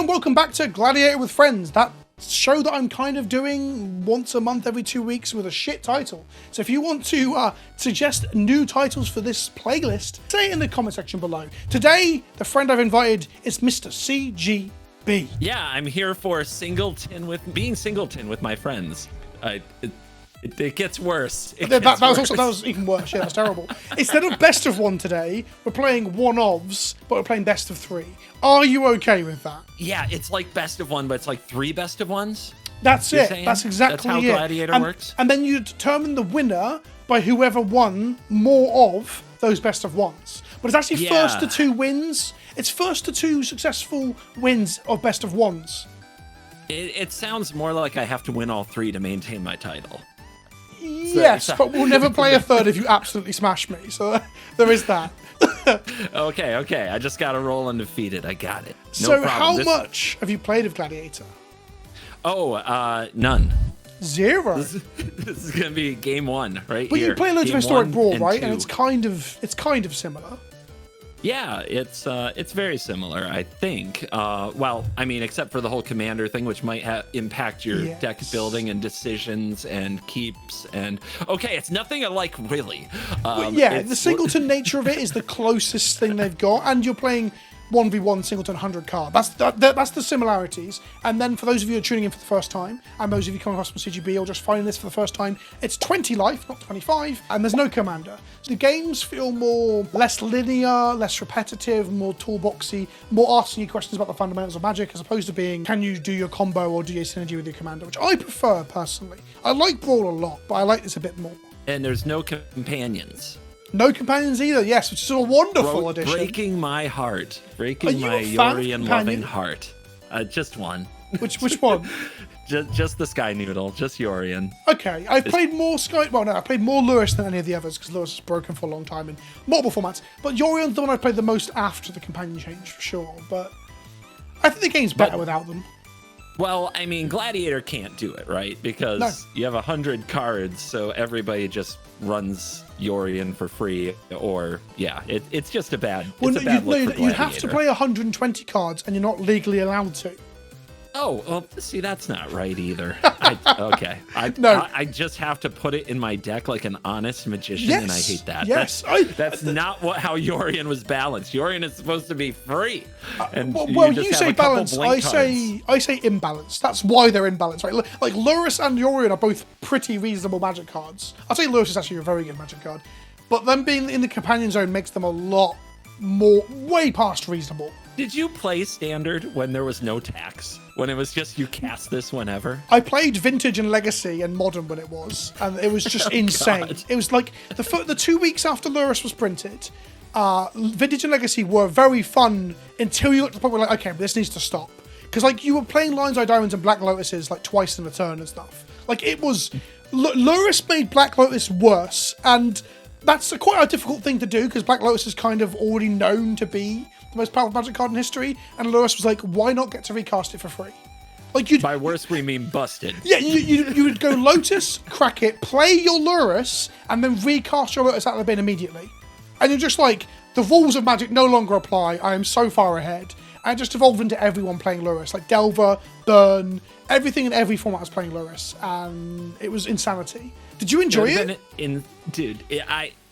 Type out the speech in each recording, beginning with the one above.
welcome back to Gladiator with Friends, that show that I'm kind of doing once a month, every 2 weeks with a shit title. So if you want to suggest new titles for this playlist, say it in the comment section below. Today, the friend I've invited is Mr. CGB. Yeah, I'm here for singleton with my friends. It gets worse. That was even worse. Yeah, that's terrible. Instead of best of one today, we're playing one-ofs, but we're playing best of three. Are you okay with that? Yeah, it's like best of one, but it's like 3 best of ones. That's it. That's exactly That's how it. Gladiator works. And then you determine the winner by whoever won more of those best of ones. But it's actually first to 2 wins. It's first to 2 successful wins of best of ones. It sounds more like I have to win all 3 to maintain my title. Yes, but we'll never play a third if you absolutely smash me. So there is that. Okay. I just got to roll undefeated. I got it. No so problem. how much have you played of Gladiator? Oh, none. 0. This is gonna be game 1 right but here. You play loads of Game Historic 1 Brawl, and right? 2. And it's kind of similar. Yeah, it's very similar, I think. Well, I mean, except for the whole commander thing, which might impact your deck building and decisions and keeps and... Okay, it's nothing I like, really. The singleton nature of it is the closest thing they've got, and you're playing 1v1 singleton 100 card. That's the similarities. And then for those of you who are tuning in for the first time, and those of you coming across from CGB or just finding this for the first time, it's 20 life, not 25, and there's no commander. So the games feel less linear, less repetitive, more toolboxy, more asking you questions about the fundamentals of Magic, as opposed to being, can you do your combo or do your synergy with your commander, which I prefer personally. I like Brawl a lot, but I like this a bit more. And there's no companions. No companions either, yes, which is a wonderful addition. Breaking my heart. Breaking my Yorion-loving heart. Just one. Which one? just the Sky Noodle. Just Yorion. Okay, I played more I played more Lewis than any of the others, because Lewis was broken for a long time in multiple formats. But Yorion's the one I played the most after the companion change, for sure. But I think the game's better without them. Well, I mean, Gladiator can't do it, right? Because you have 100 cards, so everybody just runs Yorion for free, or it's just a bad. Well, it's a bad look for Gladiator. You have to play 120 cards, and you're not legally allowed to. Oh, well, see, that's not right either. I just have to put it in my deck like an honest magician, and I hate that. Yes, that's not how Yorion was balanced. Yorion is supposed to be free. And you say balanced. I say imbalanced. That's why they're imbalanced, right? Like Lurrus and Yorion are both pretty reasonable Magic cards. I'd say Lurrus is actually a very good Magic card, but them being in the companion zone makes them a lot more, way past reasonable. Did you play Standard when there was no tax? When it was just you cast this whenever? I played Vintage and Legacy and Modern when it was, and it was just insane. God. It was like the 2 weeks after Lurrus was printed, Vintage and Legacy were very fun until you got to the point where like, okay, but this needs to stop. Because like you were playing Lion's Eye Diamonds and Black Lotuses like twice in a turn and stuff. Like it was, Lurrus made Black Lotus worse, and that's quite a difficult thing to do because Black Lotus is kind of already known to be the most powerful Magic card in history, and Lewis was like, why not get to recast it for free? Like by worse we mean busted. Yeah, you would go Lotus, crack it, play your Lurrus, and then recast your Lotus out of the bin immediately. And you're just like, the rules of Magic no longer apply, I am so far ahead. And it just evolved into everyone playing Lurrus, like Delver, Burn, everything in every format was playing Lurrus, and it was insanity. Did you enjoy it?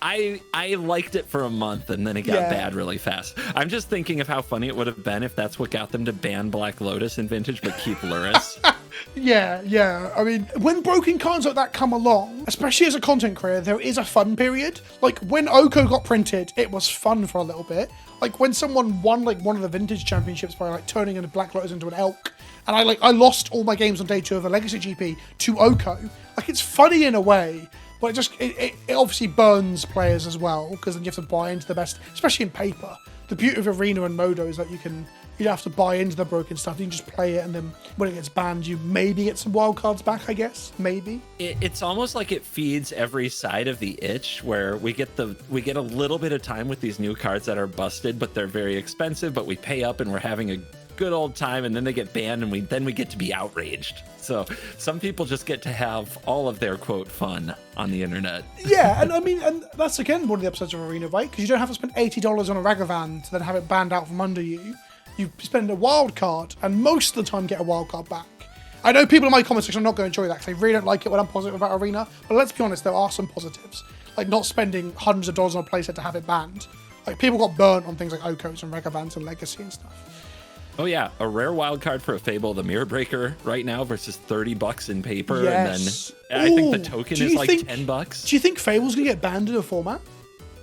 I liked it for a month and then it got bad really fast. I'm just thinking of how funny it would have been if that's what got them to ban Black Lotus in Vintage but keep Lurrus. Yeah. I mean, when broken cards like that come along, especially as a content creator, there is a fun period. Like when Oko got printed, it was fun for a little bit. Like when someone won like one of the Vintage championships by like turning a Black Lotus into an elk, and I lost all my games on day 2 of a Legacy GP to Oko. Like it's funny in a way, but it obviously burns players as well, because then you have to buy into the best, especially in paper. The beauty of Arena and Modo is that you don't have to buy into the broken stuff. You can just play it, and then when it gets banned, you maybe get some wild cards back, I guess. Maybe. It's almost like it feeds every side of the itch, where we get a little bit of time with these new cards that are busted, but they're very expensive, but we pay up and we're having a good old time, and then they get banned, and then we get to be outraged. So some people just get to have all of their quote fun on the internet. Yeah, and I mean, and that's again one of the episodes of Arena, right? Because you don't have to spend $80 on a Ragavan to then have it banned out from under you. you spend a wild card, and most of the time get a wild card back. I know people in my comment section are not going to enjoy that because they really don't like it when I'm positive about Arena, but let's be honest, there are some positives. Like not spending hundreds of dollars on a playset to have it banned. Like people got burnt on things like Okos and Regavans and Legacy and stuff. Oh yeah, a rare wild card for a Fable, the Mirror Breaker right now versus $30 in paper, Yes. and then I think the token is like $10. Do you think Fable's gonna get banned in a format?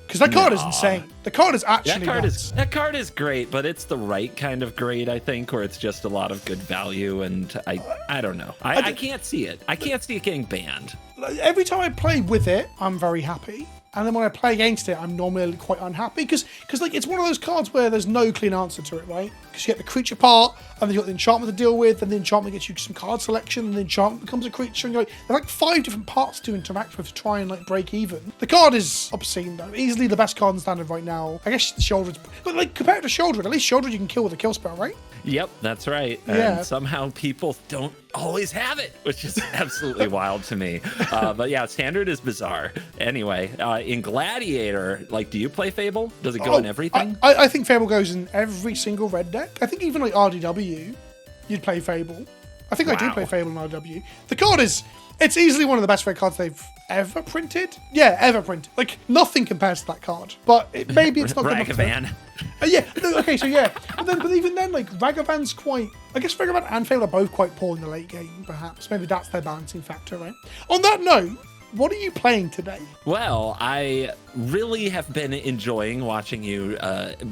Because that card is insane. The card is actually that card is great, but it's the right kind of great, I think, where it's just a lot of good value, and I don't know. I can't see it. I can't see it getting banned. Every time I play with it, I'm very happy. And then when I play against it, I'm normally quite unhappy because like it's one of those cards where there's no clean answer to it, right? Because you get the creature part, and then you got the enchantment to deal with, and the enchantment gets you some card selection, and the enchantment becomes a creature, and you're like, there's like 5 different parts to interact with to try and like break even. The card is obscene though, easily the best card in standard right now. I guess the Shieldred, but like compared to Shieldred, at least Shieldred you can kill with a kill spell, right? Yep, that's right. Yeah. And somehow people don't always have it, which is absolutely wild to me. But yeah, standard is bizarre. Anyway, in Gladiator, like, do you play Fable? Does it go in everything? I think Fable goes in every single red deck. I think even like RDW, you'd play Fable. I think I do play Fable in RDW. The card it's easily one of the best red cards they've ever printed. Yeah, ever printed. Like, nothing compares to that card. But maybe it's not good enough. Ragavan. Yeah, okay, so yeah. But even then, like, Ragavan's quite... I guess Ragavan and Fable are both quite poor in the late game, perhaps. Maybe that's their balancing factor, right? On that note, what are you playing today? Well, I really have been enjoying watching you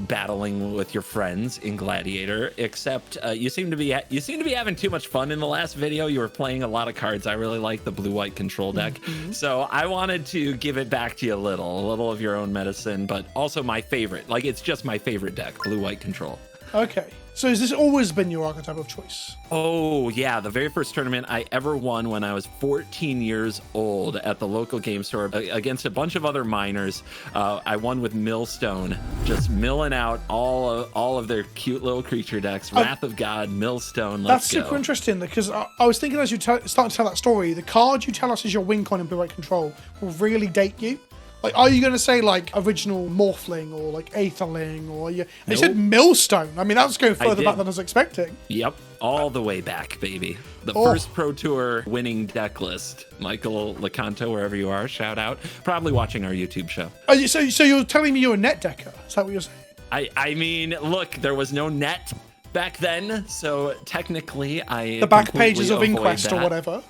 battling with your friends in Gladiator. Except you seem to be having too much fun in the last video. You were playing a lot of cards. I really like the blue-white control deck, so I wanted to give it back to you a little of your own medicine, but also my favorite. Like it's just my favorite deck, blue-white control. Okay. So has this always been your archetype of choice? Oh, yeah. The very first tournament I ever won when I was 14 years old at the local game store against a bunch of other minors. I won with Millstone, just milling out all of their cute little creature decks. Wrath of God, Millstone, That's super interesting because I was thinking as you start to tell that story, the card you tell us is your win con in blue-white control will really date you. Like, are you going to say, like, original Morphling or, like, Aetherling or... You said Millstone. I mean, that's going further back than I was expecting. Yep. All the way back, baby. The first Pro Tour winning deck list. Michael Lecanto, wherever you are, shout out. Probably watching our YouTube show. So you're telling me you're a net decker? Is that what you're saying? I mean, look, there was no net back then, so technically the back pages of Inquest or whatever.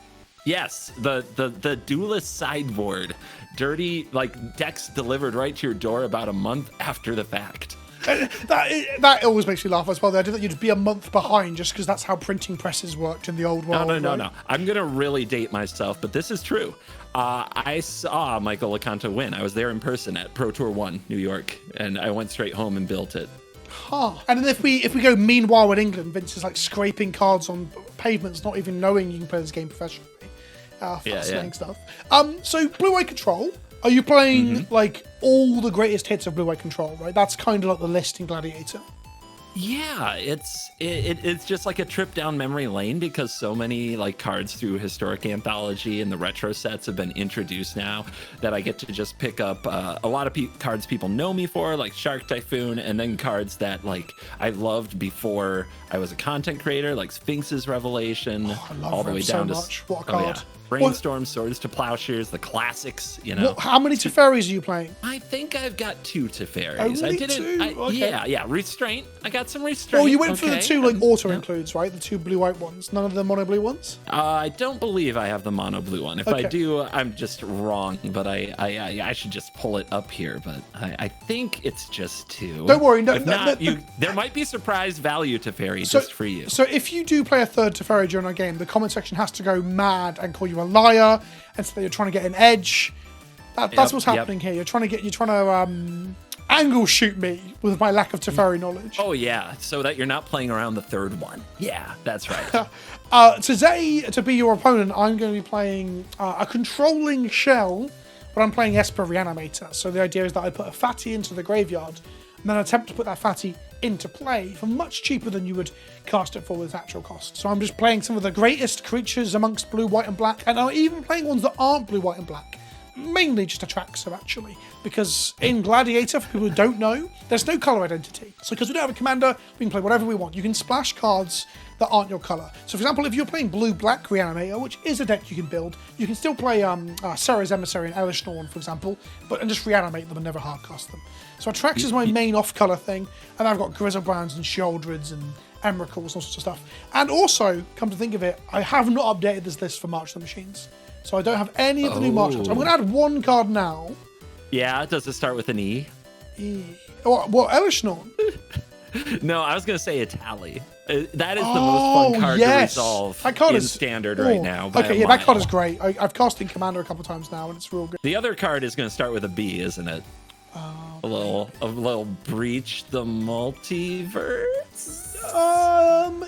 Yes, the Duelist sideboard. Dirty, like, decks delivered right to your door about a month after the fact. That always makes me laugh as well. The idea that you'd be a month behind just because that's how printing presses worked in the old world. No. I'm going to really date myself, but this is true. I saw Michael Lecanto win. I was there in person at Pro Tour 1, New York, and I went straight home and built it. Huh. And then if we go meanwhile in England, Vince is like scraping cards on pavements, not even knowing you can play this game professionally. Fascinating stuff. So blue-white control. Are you playing like all the greatest hits of blue-white control? Right, that's kind of like the list in Gladiator. Yeah, it's just like a trip down memory lane because so many like cards through Historic Anthology and the retro sets have been introduced now that I get to just pick up a lot of cards people know me for, like Shark Typhoon, and then cards that like I loved before I was a content creator, like Sphinx's Revelation, all the way down to what a card. Brainstorm, Swords to Plowshares, the classics, you know. How many Teferis are you playing? I think I've got 2 Teferis. Only 2? Okay. Yeah. Restraint. I got some Restraint. Oh, you went for the 2 like auto includes, right? The 2 blue-white ones. None of the mono blue ones? I don't believe I have the mono blue one. If I do, I'm just wrong. But I should just pull it up here. But I think it's just 2. Don't worry. There might be surprise value Teferi just for you. So if you do play a third Teferi during our game, the comment section has to go mad and call you a liar and say you're trying to get an edge. That's what's happening here. You're trying to angle shoot me with my lack of Teferi knowledge. Oh yeah, so that you're not playing around the third one. Yeah, that's right. Today, to be your opponent, I'm going to be playing a controlling shell, but I'm playing Esper Reanimator. So the idea is that I put a fatty into the graveyard and then attempt to put that fatty into play for much cheaper than you would cast it for with actual cost. So I'm just playing some of the greatest creatures amongst blue, white, and black, and I'm even playing ones that aren't blue, white, and black. mainly just Atraxa, actually, because in Gladiator, for people who don't know, there's no color identity. So because we don't have a commander, we can play whatever we want. You can splash cards that aren't your color. So for example, if you're playing blue-black Reanimator, which is a deck you can build, you can still play Sarah's Emissary and Elish Norn, for example, and just reanimate them and never hardcast them. So Atraxa is my main off-color thing, and I've got Grizzlebrands and Sheoldreds and Emrakuls and all sorts of stuff. And also, come to think of it, I have not updated this list for March of the Machines. So I don't have any of the new March cards. I'm going to add one card now. Yeah, does it start with an E? What, Elish Norn? No, I was going to say Etali. That is the most fun card to resolve that card in is, Standard right now. Okay, yeah, that card is great. I've cast in Commander a couple times now, and it's real good. The other card is going to start with a B, isn't it? A little Breach the Multiverse?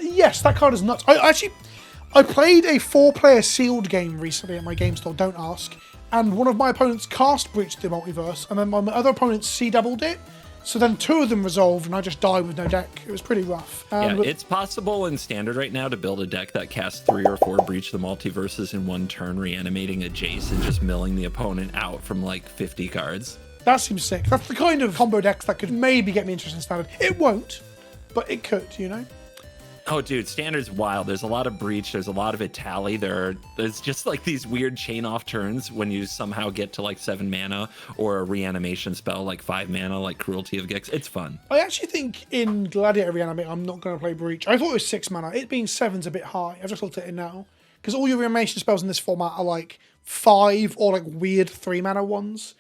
Yes, that card is nuts. I played a 4-player sealed game recently at my game store, don't ask, and one of my opponents cast Breach the Multiverse, and then my other opponent C-doubled it, so then 2 of them resolved, and I just died with no deck. It was pretty rough. Yeah, it's possible in Standard right now to build a deck that casts 3 or 4 Breach the Multiverses in one turn, reanimating a Jace and just milling the opponent out from like 50 cards. That seems sick. That's the kind of combo decks that could maybe get me interested in Standard. It won't, but it could, you know? Oh, dude, Standard's wild. There's a lot of Breach. There's a lot of Etali. There's just like these weird chain off turns when you somehow get to like 7 mana or a reanimation spell like 5 mana, like Cruelty of Gix. It's fun. I actually think in Gladiator Reanimate, I'm not going to play Breach. I thought it was 6 mana. It being 7's a bit high. I've just looked at it now. Because all your reanimation spells in this format are like 5 or like weird 3 mana ones.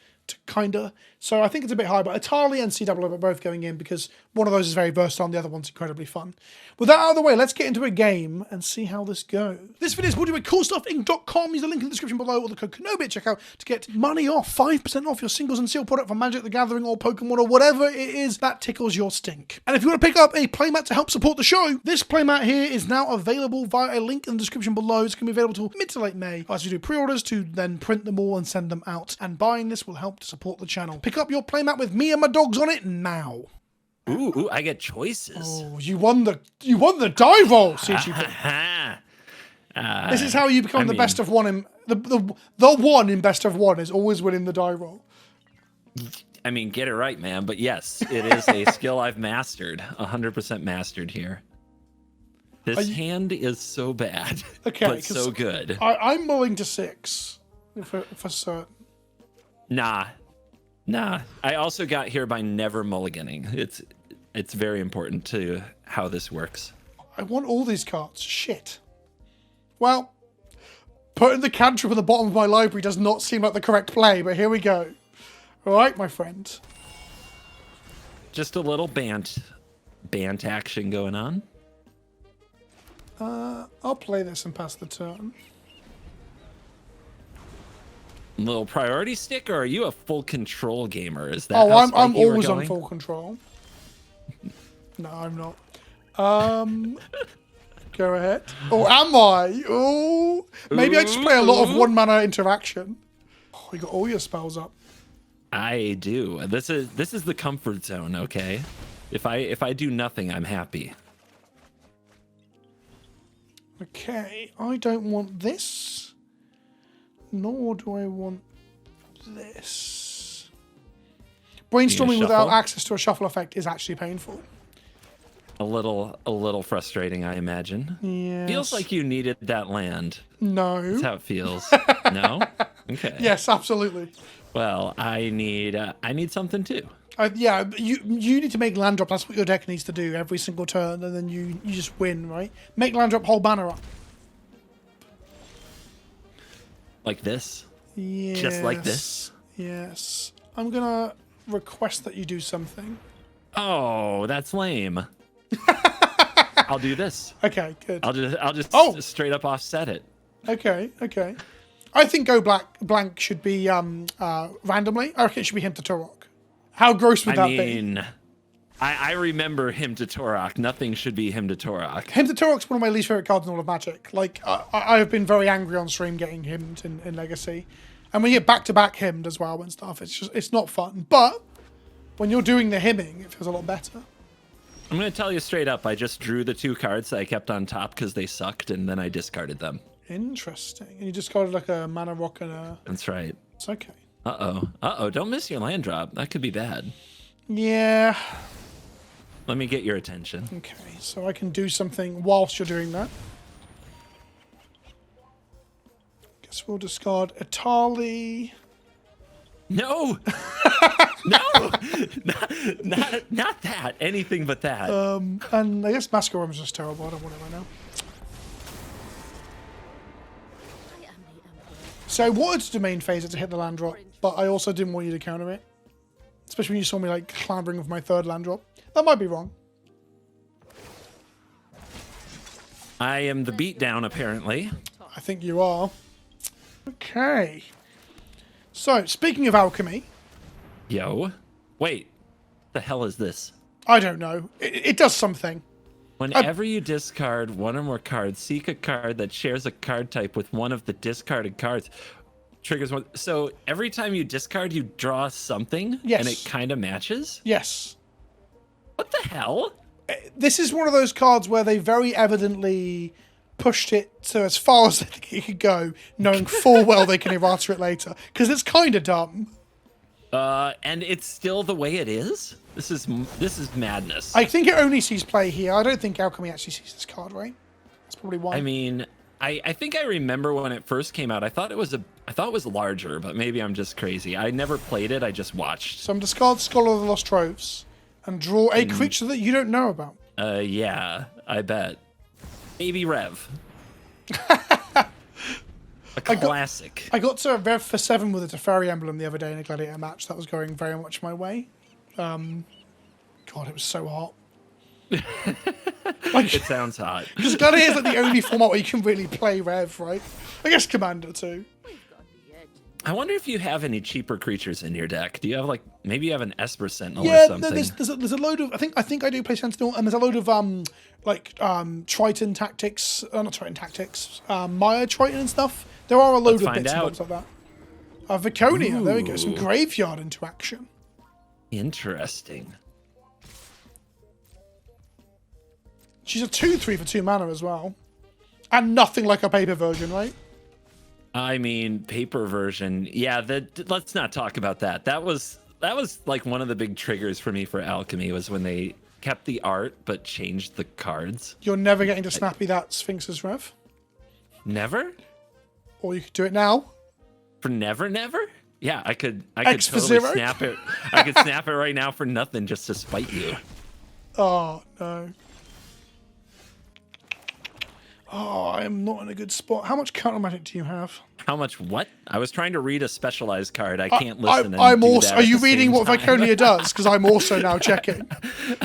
Kinda. So I think it's a bit high, but Etali and CW are both going in because one of those is very versatile and the other one's incredibly fun. With that out of the way, let's get into a game and see how this goes. This video is brought to you by CoolStuffInc.com. Use the link in the description below or the code KENOBI at checkout to get money off, 5% off your singles and sealed product from Magic the Gathering or Pokemon or whatever it is that tickles your stink. And if you want to pick up a playmat to help support the show, this playmat here is now available via a link in the description below. It's going to be available till mid to late May as you do pre-orders to then print them all and send them out. And buying this will help to support the channel. Pick up your playmat with me and my dogs on it now. Ooh, I get choices. Oh, you won the die roll, CGP. This is how you become the best of one in the one in best of one is always winning the die roll. I mean, get it right, man. But yes, it is a skill I've mastered, 100% mastered here. This hand is so bad, but so good. I'm mulling to 6 for certain. Nah. I also got here by never mulliganing. It's very important to how this works. I want all these cards. Shit. Well, putting the cantrip at the bottom of my library does not seem like the correct play, but here we go. All right, my friend. Just a little bant action going on. I'll play this and pass the turn. Little priority stick, or are you a full control gamer? Is that? Oh, I'm always on full control. No, I'm not. Go ahead. Oh, am I? Oh, maybe I just play a lot of 1 mana interaction. Oh, you got all your spells up. I do. This is the comfort zone. Okay, if I do nothing, I'm happy. Okay, I don't want this. Nor do I want this. Brainstorming without access to a shuffle effect is actually painful. A little frustrating, I imagine. Yeah. Feels like you needed that land. No. That's how it feels. No? Okay. Yes, absolutely. Well, I need something too. Yeah, you need to make land drop. That's what your deck needs to do every single turn, and then you just win, right? Make land drop, hold banner up. Like this? Yes. Just like this? Yes. I'm gonna request that you do something. Oh, that's lame. I'll do this. Okay, good. I'll just straight up offset it. Okay. I think Go Blank should be randomly. I reckon it should be Hymn to Turok. How gross would that be? I remember Hymn to Turok. Nothing should be Hymn to Turok. Hymn to Turok's one of my least favorite cards in all of Magic. Like, I have been very angry on stream getting hymned in Legacy. And when you get back-to-back hymned as well and stuff, it's not fun. But when you're doing the hymning, it feels a lot better. I'm going to tell you straight up, I just drew the 2 cards that I kept on top because they sucked, and then I discarded them. Interesting. And you discarded like a mana rock and a... That's right. It's okay. Uh-oh. Uh-oh. Don't miss your land drop. That could be bad. Yeah. Let me get your attention. Okay, so I can do something whilst you're doing that. Guess we'll discard Etali. No! No! Not that. Anything but that. And I guess Masquerade is just terrible. I don't want it right now. So I wanted to domain phase it to hit the land drop, but I also didn't want you to counter it. Especially when you saw me like clambering with my third land drop. That might be wrong. I am the beatdown, apparently. I think you are. Okay. So, speaking of alchemy. Yo. Wait. The hell is this? I don't know. It does something. Whenever you discard one or more cards, seek a card that shares a card type with one of the discarded cards. Triggers one. So every time you discard, you draw something, yes. And it kind of matches? Yes. What the hell? This is one of those cards where they very evidently pushed it to as far as they think it could go, knowing full well they can errata it later. Because it's kind of dumb. And it's still the way it is? This is madness. I think it only sees play here. I don't think Alchemy actually sees this card, right? That's probably why. I mean, I think I remember when it first came out. I thought it was larger, but maybe I'm just crazy. I never played it. I just watched. So I'm discard Scholar of the Lost Troves and draw a creature that you don't know about. Yeah, I bet. Maybe Rev. A classic. I got to Rev for 7 with a Teferi emblem the other day in a Gladiator match. That was going very much my way. God, it was so hot. It sounds hot. Because Gladiator is like the only format where you can really play Rev, right? I guess Commander too. I wonder if you have any cheaper creatures in your deck. Do you have maybe you have an Esper Sentinel or something? Yeah, there's a load of. I think I do play Sentinel, and there's a load of Triton tactics, not Triton tactics, Maya Triton and stuff. There are a load of bits and bobs like that. Viconia, there we go. Some graveyard interaction. Interesting. She's a 2/3 for 2 mana as well, and nothing like a paper version, right? I mean, paper version. Yeah, let's not talk about that. That was like one of the big triggers for me for Alchemy was when they kept the art but changed the cards. You're never getting to snappy that Sphinx's Rev. Never? Or you could do it now. For never? Yeah, I could X for totally 0? snap it. I could snap it right now for nothing just to spite you. Oh, no. Oh, I am not in a good spot. How much counter magic do you have? How much what? I was trying to read a specialized card. I can't listen. I'm also. Are you reading what Viconia does? Because I'm also now checking.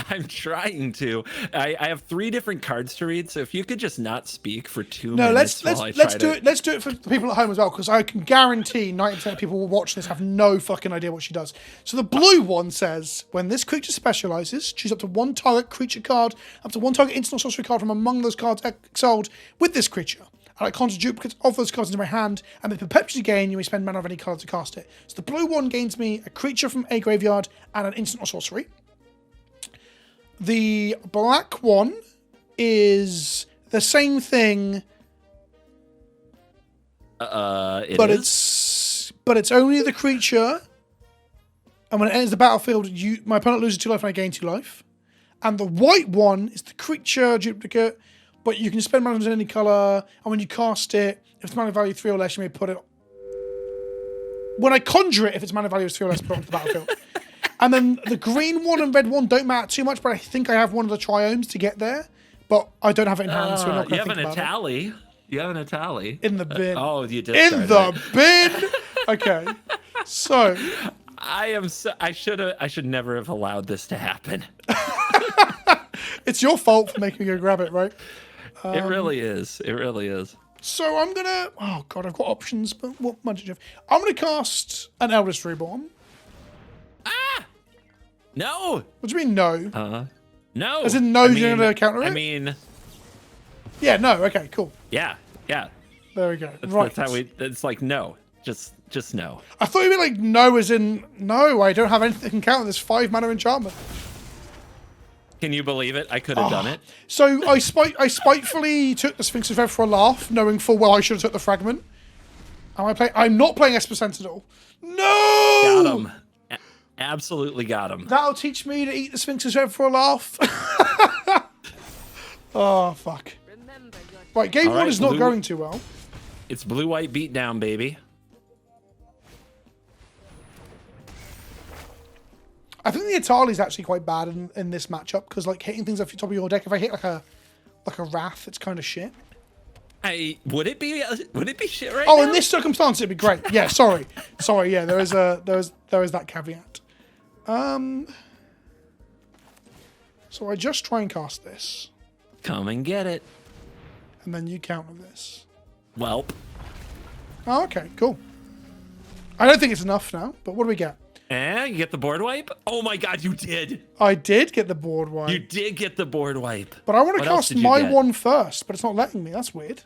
I'm trying to. I have 3 different cards to read. So if you could just not speak for 2 minutes, let's do it. Let's do it for the people at home as well, because I can guarantee 90% of people will watch this have no fucking idea what she does. So the blue one says, when this creature specializes, choose up to 1 target creature card, up to 1 target instant or sorcery card from among those cards exiled with this creature. I conjure duplicates of those cards into my hand, and they perpetually gain. You may spend mana of any card to cast it. So the blue one gains me a creature from a graveyard and an instant or sorcery. The black one is the same thing, but it's only the creature. And when it enters the battlefield, my opponent loses 2 life and I gain 2 life. And the white one is the creature duplicate. But you can spend mana in any colour, and when you cast it, if it's mana value 3 or less, you may put it... When I conjure it, if it's mana value is 3 or less, put it onto the battlefield. And then the green one and red one don't matter too much, but I think I have one of the triomes to get there. But I don't have it in hand, so we're not going to think about it. You have an Etali. In the bin. Oh, you did. In the bin! Okay. So... I should never have allowed this to happen. It's your fault for making me go grab it, right? It really is. It really is. So I'm gonna... Oh god, I've got options, but what much do you have? I'm gonna cast an Eldest Reborn. Ah! No! What do you mean, no? No. As in no, you're gonna counter it? I mean... Yeah, no, okay, cool. Yeah. There we go. That's how it's like, no. Just no. I thought you meant like no as in, no, I don't have anything that can counter this 5 mana enchantment. Can you believe it? I could have done it. So I spitefully took the Sphinx's Rev for a laugh, knowing full well I should have took the fragment. I'm not playing Esper Sentinel. No! Got him. Absolutely got him. That'll teach me to eat the Sphinx's head for a laugh. Oh, fuck. Right, game one is not going too well. It's blue-white beatdown, baby. I think the Etali's actually quite bad in this matchup because like hitting things off the top of your deck. If I hit like a Wrath, it's kind of shit. Would it be shit right Oh, now? in this circumstance, it'd be great. Yeah, sorry. Yeah, there is that caveat. So I just try and cast this, Come and get it. and then you counter this. Welp. Oh, okay, cool. I don't think it's enough now, but what do we get? You get the board wipe? Oh my god, you did. I did get the board wipe. You did get the board wipe. But I want to What else cast did you my get? one first, but it's not letting me. That's weird.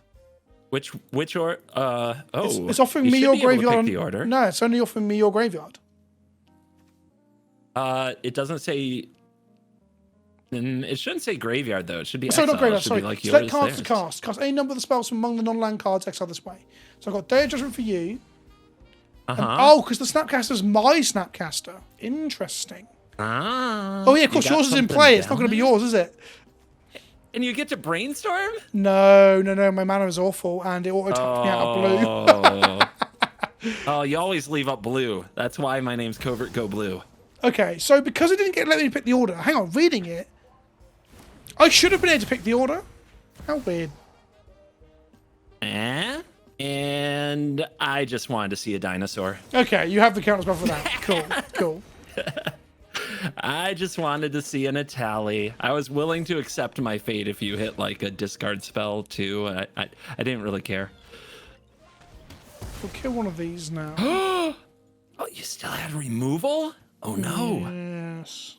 Which or It's offering you me should your be able to graveyard. pick the order. No, it's only offering me your graveyard. It doesn't say. It shouldn't say graveyard though. It should be. Sorry, not exile. graveyard. It should Sorry. be like Select yours, cards to theirs. cast. Cast any number of the spells from among the non-land cards exiled this way. So I've got Day of Judgment for you. Oh, because the Snapcaster's my Snapcaster. Interesting. Ah. Oh yeah, of course you got yours is in something play. It's not down going to be there? yours, is it? And you get to brainstorm? No. My mana is awful, and it auto-tapped me out of blue. Oh, you always leave up blue. That's why my name's CovertGoBlue. Okay, so because it didn't let me pick the order, hang on, reading it, I should have been able to pick the order. How weird. And I just wanted to see a dinosaur. Okay, you have the counter spell for that. Cool. I just wanted to see an Etali. I was willing to accept my fate if you hit like a discard spell too. I didn't really care. We'll kill one of these now. Oh, you still had removal? Oh no. Yes.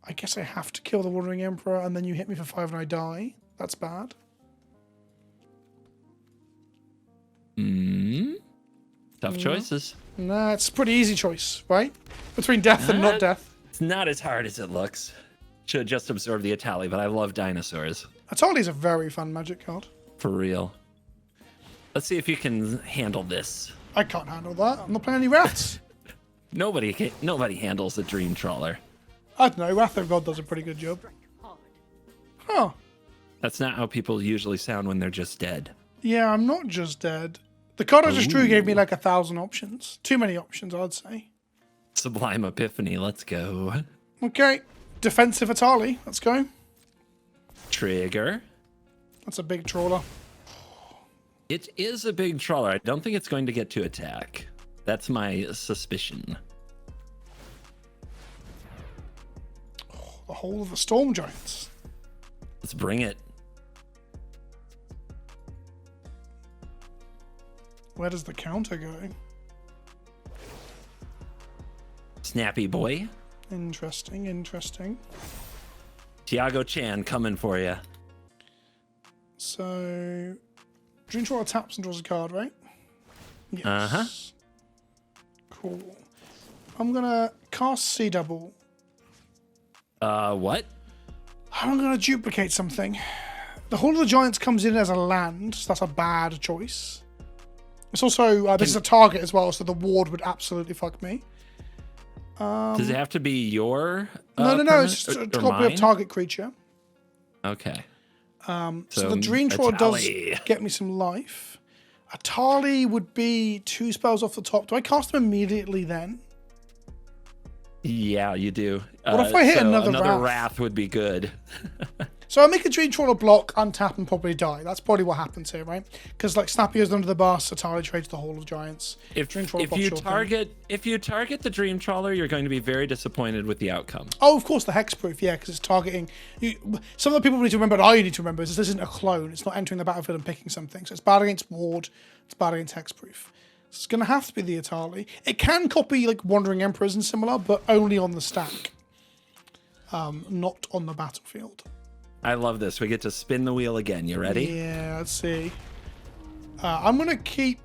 I guess I have to kill the Wandering Emperor and then you hit me for 5 and I die. That's bad. Tough choices. Nah, it's a pretty easy choice, right? Between death and not death. It's not as hard as it looks. Should have just absorbed the Etali, but I love dinosaurs. Atali's a very fun magic card. For real. Let's see if you can handle this. I can't handle that. I'm not playing any Wraths. Nobody handles the Dream Trawler. I don't know. Wrath of God does a pretty good job. Huh. That's not how people usually sound when they're just dead. Yeah, I'm not just dead. The card I just drew gave me like 1,000 options. Too many options, I'd say. Sublime Epiphany, let's go. Okay. Defensive Etali. Let's go. Trigger. That's a big trawler. It is a big trawler. I don't think it's going to get to attack. That's my suspicion. The whole of the Storm Giants. Let's bring it. Where does the counter go? Snappy boy. Interesting. Tiago Chan coming for you. So, Dream Trawler taps and draws a card, right? Yes. Uh-huh. Cool. I'm gonna cast Sea Double. What? I'm gonna duplicate something. The Hall of the Giants comes in as a land, so that's a bad choice. It's also, this is a target as well, so the ward would absolutely fuck me. Does it have to be your No, permanent it's just a or copy of mine? target creature. Okay. So the Dream Trawler does Etali. get me some life. Etali would be 2 spells off the top. Do I cast them immediately then? Yeah, you do. What if I hit so another Wrath? Wrath Would be good. So I make a Dream Trawler block, untap, and probably die. That's probably what happens here, right? Because like Snappy goes under the bus, Etali trades the Hall of Giants. Dream Trawler blocks your thing. If you target the Dream Trawler, you're going to be very disappointed with the outcome. Oh, of course, the hexproof, yeah, because it's targeting. Some of the people need to remember, and I need to remember, is this isn't a clone. It's not entering the battlefield and picking something. So it's bad against ward, it's bad against hexproof. So it's going to have to be the Etali. It can copy like Wandering Emperors and similar, but only on the stack, not on the battlefield. I love this. We get to spin the wheel again. You ready? Yeah, let's see. I'm going to keep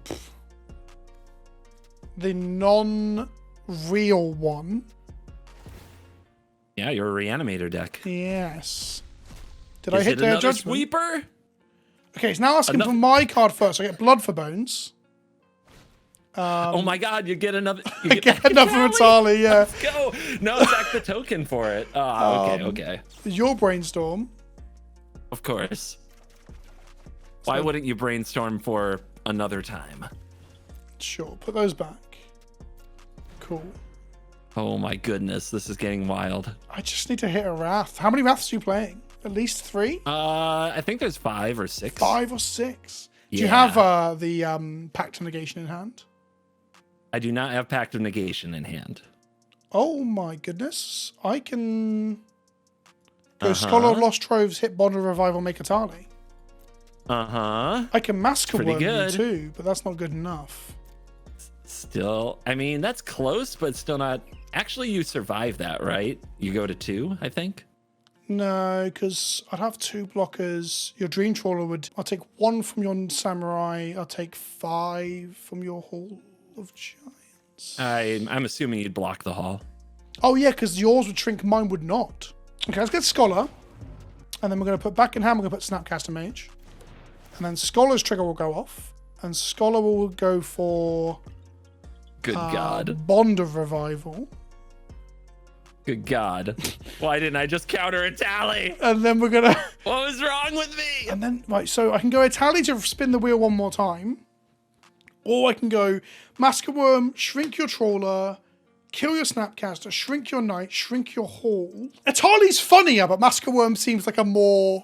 the non-real one. Yeah, you're a reanimator deck. Yes. Did Is I hit it their another judgment? sweeper? Okay, it's now asking for my card first. I get Blood for Bones. Oh my God! You get another. You I get another Etali, yeah. Let's go. No, sack the token for it. Okay. Your Brainstorm. Of course. Why wouldn't you brainstorm for another time? Sure, put those back. Cool. Oh my goodness, this is getting wild. I just need to hit a Wrath. How many Wraths are you playing? At least 3? I think there's 5 or 6. 5 or 6. Yeah. Do you have the Pact of Negation in hand? I do not have Pact of Negation in hand. Oh my goodness. I can go Scholar of Lost Troves, hit Bond of Revival, make Etali. I can Massacre Worm you too, but that's not good enough. Still, I mean, that's close, but still not. Actually, you survive that, right? You go to 2, I think. No, because I'd have 2 blockers. Your Dream Trawler would... I'll take 1 from your Samurai. I'll take 5 from your Hall of Giants. I'm assuming you'd block the hall. Oh, yeah, because yours would shrink, mine would not. Okay, let's get Scholar. And then we're going to put back in hand, we're going to put Snapcaster Mage. And then Scholar's trigger will go off. And Scholar will go for... Good God. Bond of Revival. Good God. Why didn't I just counter Etali? And then we're going to... What was wrong with me? And then, right, so I can go Etali to spin the wheel one more time. Or I can go Massacre Worm, shrink your Trawler, kill your Snapcaster, shrink your Knight, shrink your Hall. Etali's funnier, but Massacre Worm seems like a more...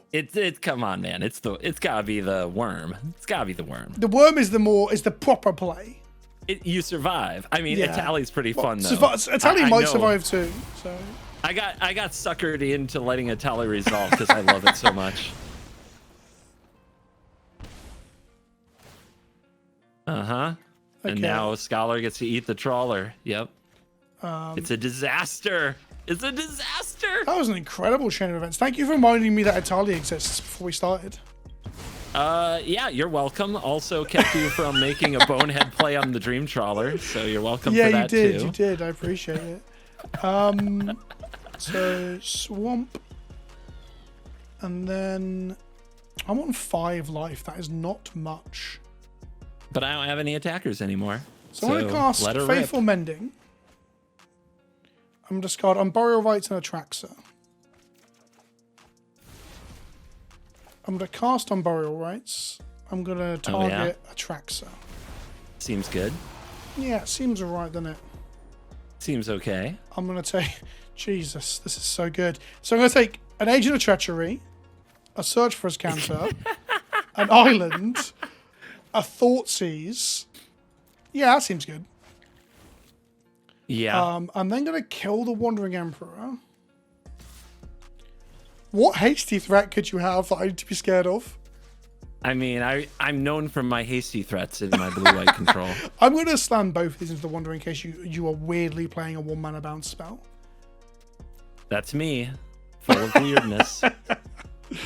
Come on, man. It's gotta be the worm. It's gotta be the worm. The worm is the proper play. You survive. I mean, Yeah. Etali's pretty fun though. Etali might survive too. So I got suckered into letting Etali resolve because I love it so much. And Okay. now Scholar gets to eat the trawler. Yep. It's a disaster. It's a disaster. that was an incredible chain of events. Thank you for reminding me that Etali exists before we started. Yeah, you're welcome. Also kept you from making a bonehead play on the Dream Trawler, so you're welcome Yeah, for that you did. too. You did. I appreciate it. So Swamp, and then I'm on 5 life. That is not much. But I don't have any attackers anymore. So I'm going to cast let her Faithful rip. Mending. I'm going to discard Unburial Rites and Atraxa. I'm going to cast Unburial Rites. I'm going to target Atraxa. Seems good. Yeah, it seems alright, doesn't it? Seems okay. I'm going to take... Jesus, this is so good. So I'm going to take an Agent of Treachery, a Search for Ascanter, an Island, a Thoughtseize. Yeah, that seems good. Yeah. I'm then going to kill the Wandering Emperor. What hasty threat could you have that I need to be scared of? I mean, I'm known for my hasty threats in my blue-white control. I'm going to slam both of these into the Wanderer in case you are weirdly playing a 1-mana bounce spell. That's me, full of weirdness.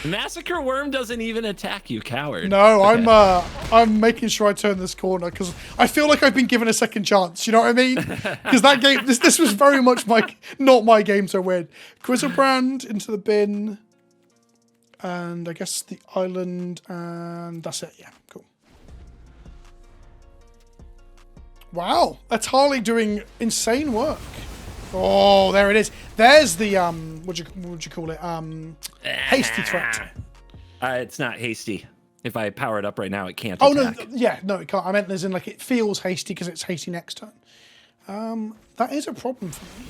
Massacre Worm doesn't even attack you, coward. No, Okay. I'm making sure I turn this corner because I feel like I've been given a second chance. You know what I mean? Because that game, this was very much not my game to win. Griselbrand into the bin, and I guess the island, and that's it. Yeah, cool. Wow, Etali doing insane work. Oh, there it is. There's the what would you call it? Hasty threat. It's not hasty. If I power it up right now, it can't Oh attack. no, yeah, no, it can't. I meant as in like it feels hasty because it's hasty next turn. That is a problem for me.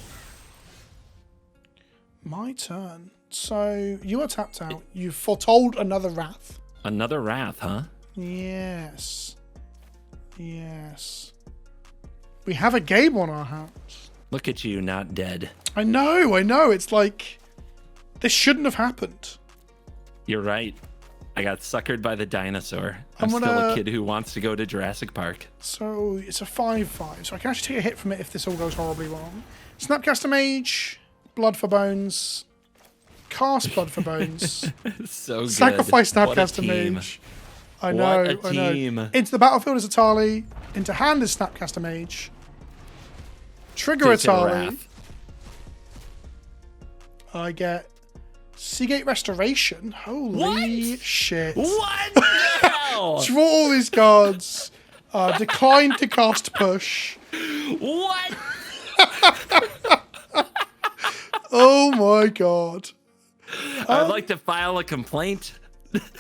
My turn. So you are tapped out. You've foretold another Wrath. Another Wrath, huh? Yes. Yes. We have a game on our hands. Look at you, not dead. I know. It's like this shouldn't have happened. You're right. I got suckered by the dinosaur. I'm still a kid who wants to go to Jurassic Park. So it's a 5/5. So I can actually take a hit from it if this all goes horribly wrong. Snapcaster Mage, Blood for Bones, cast Blood for Bones, So good. sacrifice What a Snapcaster team. Mage. I know. What a team. Into the battlefield is Etali. Into hand is Snapcaster Mage. Trigger Takes it a Etali. Wrath. I get Seagate Restoration. Holy shit. What the hell? Draw all these cards. Decline to cast push. What? Oh my god. I'd like to file a complaint.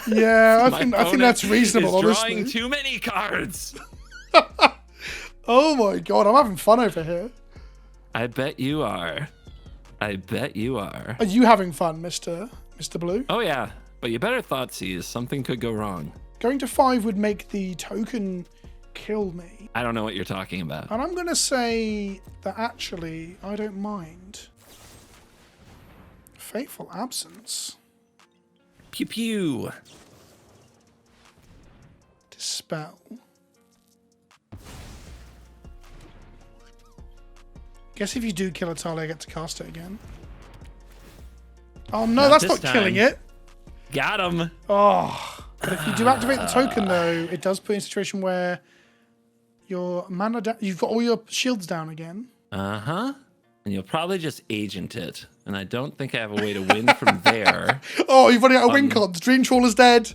Yeah, I My think opponent that's reasonable, is honestly. drawing too many cards. Oh my god, I'm having fun over here. I bet you are. I bet you are. Are you having fun, Mr. Blue? Oh yeah, but you better thought seize. Something could go wrong. Going to 5 would make the token kill me. I don't know what you're talking about. And I'm going to say that actually, I don't mind. Fateful Absence. Pew pew. Dispel. Guess if you do kill Etali, I get to cast it again. Oh no, Not that's this not time. killing it. Got him. Oh, but if you do activate the token though, it does put you in a situation where your mana you've got all your shields down again. Uh-huh. And you'll probably just agent it. And I don't think I have a way to win from there. Oh, you've running out of win cons. Dream Trawler's dead.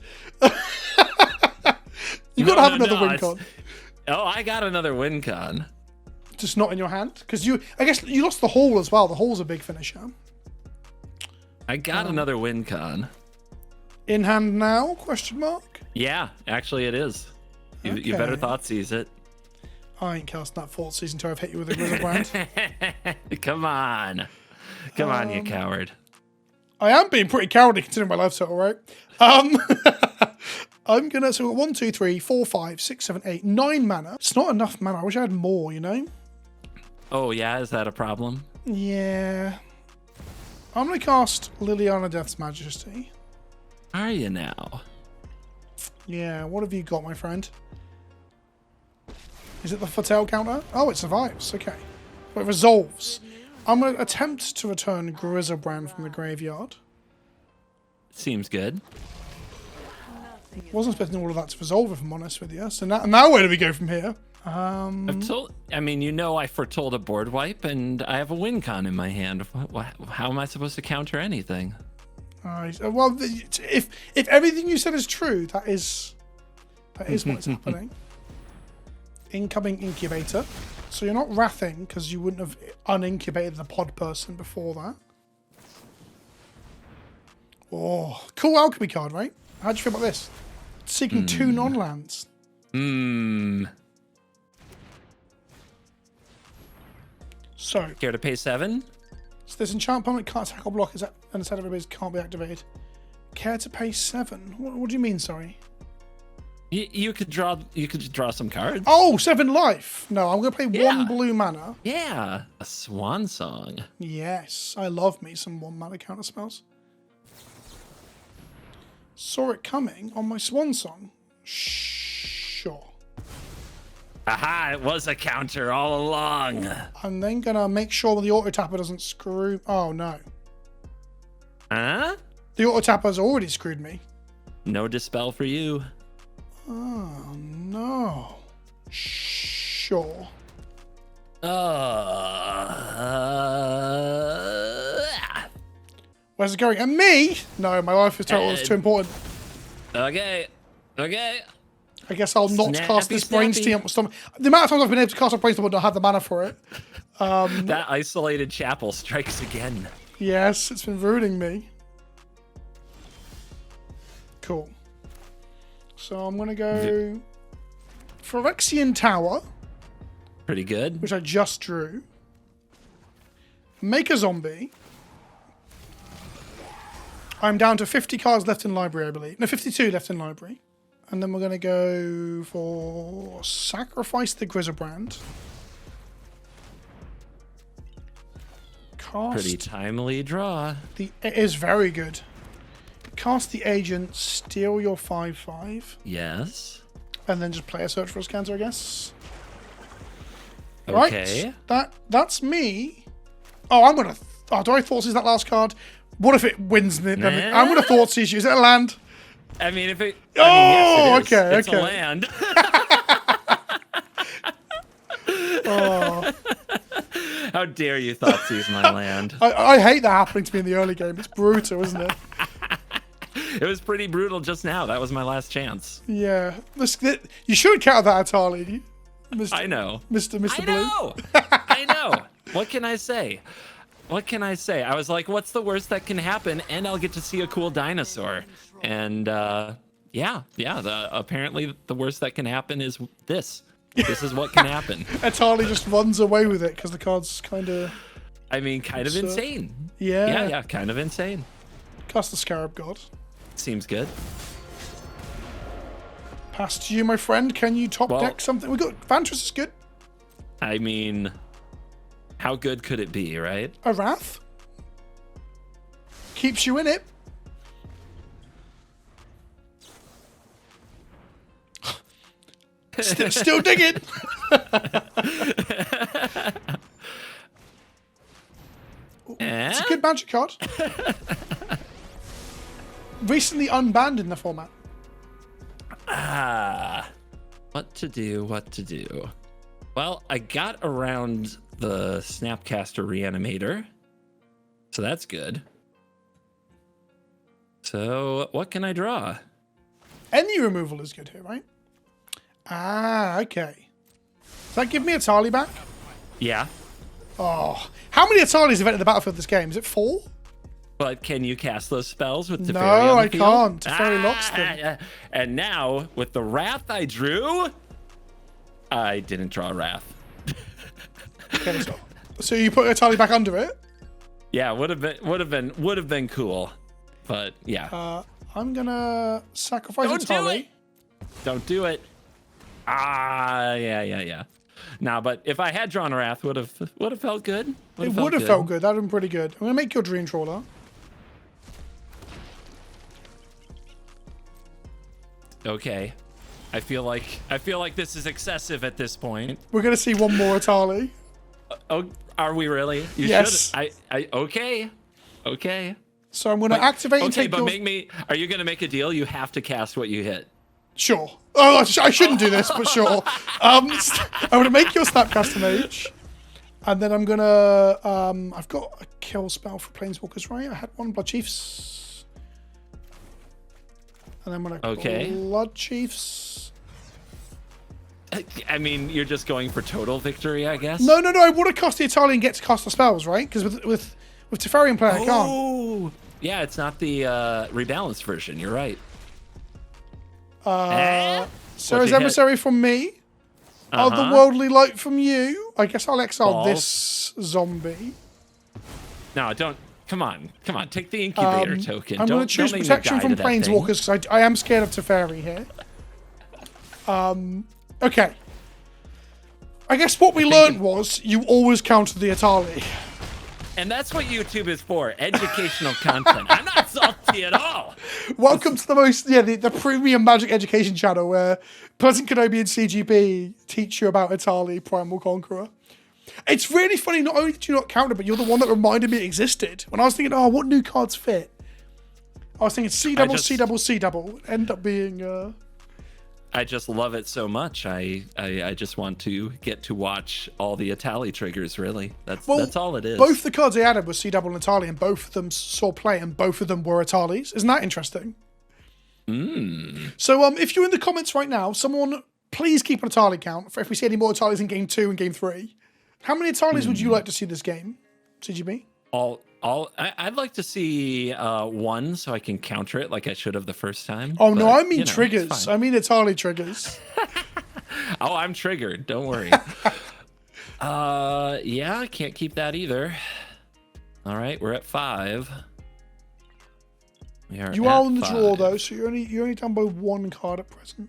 You've got to have another win con. Oh, I got another win con. Just not in your hand? Because I guess you lost the Haul as well. The Haul's a big finisher. I got another win con. In hand now? Question mark. Yeah, actually it is. You better thought seize it. I ain't casting that Fourth Season until I've hit you with a Grizzle Brand. Come on. Come on, you coward. I am being pretty cowardly considering my life total, right? I'm gonna, so we've got 1, 2, 3, 4, 5, 6, 7, 8, 9 mana. It's not enough mana. I wish I had more, you know? Oh yeah, is that a problem? Yeah. I'm gonna cast Liliana Death's Majesty. Are you now? Yeah, what have you got, my friend? Is it the Fatal counter? Oh, it survives. Okay. But it resolves. I'm going to attempt to return Grizzlebrand from the graveyard. Seems good. Wasn't expecting all of that to resolve, if I'm honest with you. So now where do we go from here? I mean, you know, I foretold a board wipe, and I have a win con in my hand. How am I supposed to counter anything? Alright. Well, if everything you said is true, that is what's happening. Incoming incubator. So you're not wrathing because you wouldn't have unincubated the pod person before that. Oh, cool alchemy card, right? How do you feel about this? Seeking 2 non-lands. So, Care to pay 7? so this enchant permanent can't attack or block, and a set of abilities can't be activated. Care to pay 7? What do you mean, sorry? You could draw some cards. Oh, 7 life. No, I'm going to play 1 Yeah. blue mana. Yeah, a swan song. Yes, I love me some 1 mana counter spells. Saw it coming on my swan song. Sure. Aha, it was a counter all along. I'm then going to make sure the auto tapper doesn't screw. Oh, no. Huh? The auto tapper's already screwed me. No dispel for you. Oh, no. Sure. Where's it going? And me? No, my life is total. It's too important. Okay. I guess I'll not Snappy, cast this snappy. brainstorm. The amount of times I've been able to cast a brainstorm and not have the mana for it. That isolated chapel strikes again. Yes, it's been ruining me. Cool. So I'm going to go Phyrexian Tower, Pretty good. which I just drew. Make a zombie. I'm down to 50 cards left in library, I believe. No, 52 left in library. And then we're going to go for Sacrifice the Grizzlebrand. Cast Pretty timely draw. it is very good. Cast the agent, steal your 5/5, Yes. and then just play a search for a scanner, I guess. Okay. Right, that's me. Oh, I'm gonna. Do I thought seize that last card? What if it wins me? Nah. I'm gonna thought seize you. Is it a land? I mean, if it. Oh, yes, it is. okay, It's okay. a land. Oh, How dare you Thoughtseize my land? I hate that happening to me in the early game. It's brutal, isn't it? It was pretty brutal just now. That was my last chance. Yeah. You should count that Etali. I know. Mr. Blue. I know. I know. What can I say? What can I say? I was like, what's the worst that can happen? And I'll get to see a cool dinosaur. And apparently the worst that can happen is this. This is what can happen. Etali just runs away with it because the card's kind of... I mean, kind of insane. Yeah. Yeah, kind of insane. Cast the Scarab God. Seems good. Pass to you, my friend. Can you top deck something? We got Vantress is good. I mean, how good could it be, right? A Wrath. Keeps you in it. Still digging. It's a good magic card. Recently unbanned in the format. What to do? Well, I got around the Snapcaster Reanimator, so that's good. So what can I draw? Any removal is good here, right? Okay. Does that give me Etali back? Yeah. Oh, how many Etalis have entered the battlefield this game? Is it 4? But can you cast those spells with Teferi No, on the I field? can't. Teferi locks them. And now, with the Wrath I drew, I didn't draw Wrath. Okay, so you put Etali back under it? Yeah, would have been cool, but yeah. I'm gonna sacrifice Etali. Don't do it. Yeah. Nah, but if I had drawn Wrath, would have felt good. It would have felt good. That would have been pretty good. I'm gonna make your Dream Trawler. Okay. I feel like this is excessive at this point. We're gonna see one more Etali. Oh, are we really? Yes. Okay. So I'm gonna activate and take but your... Are you gonna make a deal? You have to cast what you hit. Sure. Oh, I shouldn't do this, but sure. I'm gonna make your Snapcaster Mage, and then I'm gonna I've got a kill spell for Planeswalkers, right? I had one Blood Chiefs, and I'm gonna Blood Chiefs. I mean, you're just going for total victory, I guess. No. I want to cast the Etali and get to cast the spells, right? Because with Teferi in play, I can't. Oh, yeah, it's not the rebalanced version. You're right. Sarah's Emissary from me. Otherworldly Light from you. I guess I'll exile this zombie. No, don't. Come on. Take the incubator token. I'm going to choose Protection from Planeswalkers because I am scared of Teferi here. Okay. I guess what we learned was you always counter the Etali. And that's what YouTube is for, educational content. I'm not salty at all. Welcome to the premium Magic education channel where PleasantKenobi and CGB teach you about Etali, Primal Conqueror. It's really funny, not only did you not counter, but you're the one that reminded me it existed. When I was thinking, what new cards fit? I was thinking C double, end up being... I just love it so much. I just want to get to watch all the Etali triggers, really. That's all it is. Both the cards I added were C double and Etali, and both of them saw play, and both of them were Etalis. Isn't that interesting? So if you're in the comments right now, someone please keep an Etali count for if we see any more Etalis in Game 2 and Game 3. How many Etalis would you like to see this game, CGB? I'd like to see one so I can counter it like I should have the first time. Oh, no, I mean triggers. I mean Etali triggers. Oh, I'm triggered. Don't worry. Yeah, I can't keep that either. All right, we're at 5. You are on the draw, though, so you're only down by 1 card at present.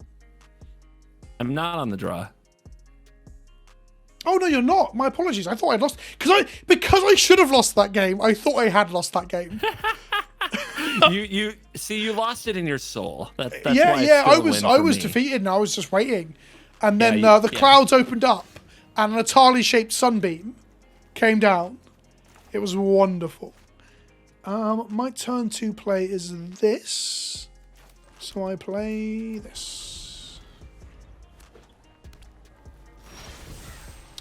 I'm not on the draw. Oh no, you're not. My apologies. I thought I'd lost because I should have lost that game. I thought I had lost that game. You lost it in your soul. That's yeah. I was defeated and I was just waiting, and then the clouds opened up and an Etali-shaped sunbeam came down. It was wonderful. My turn to play is this, so I play this.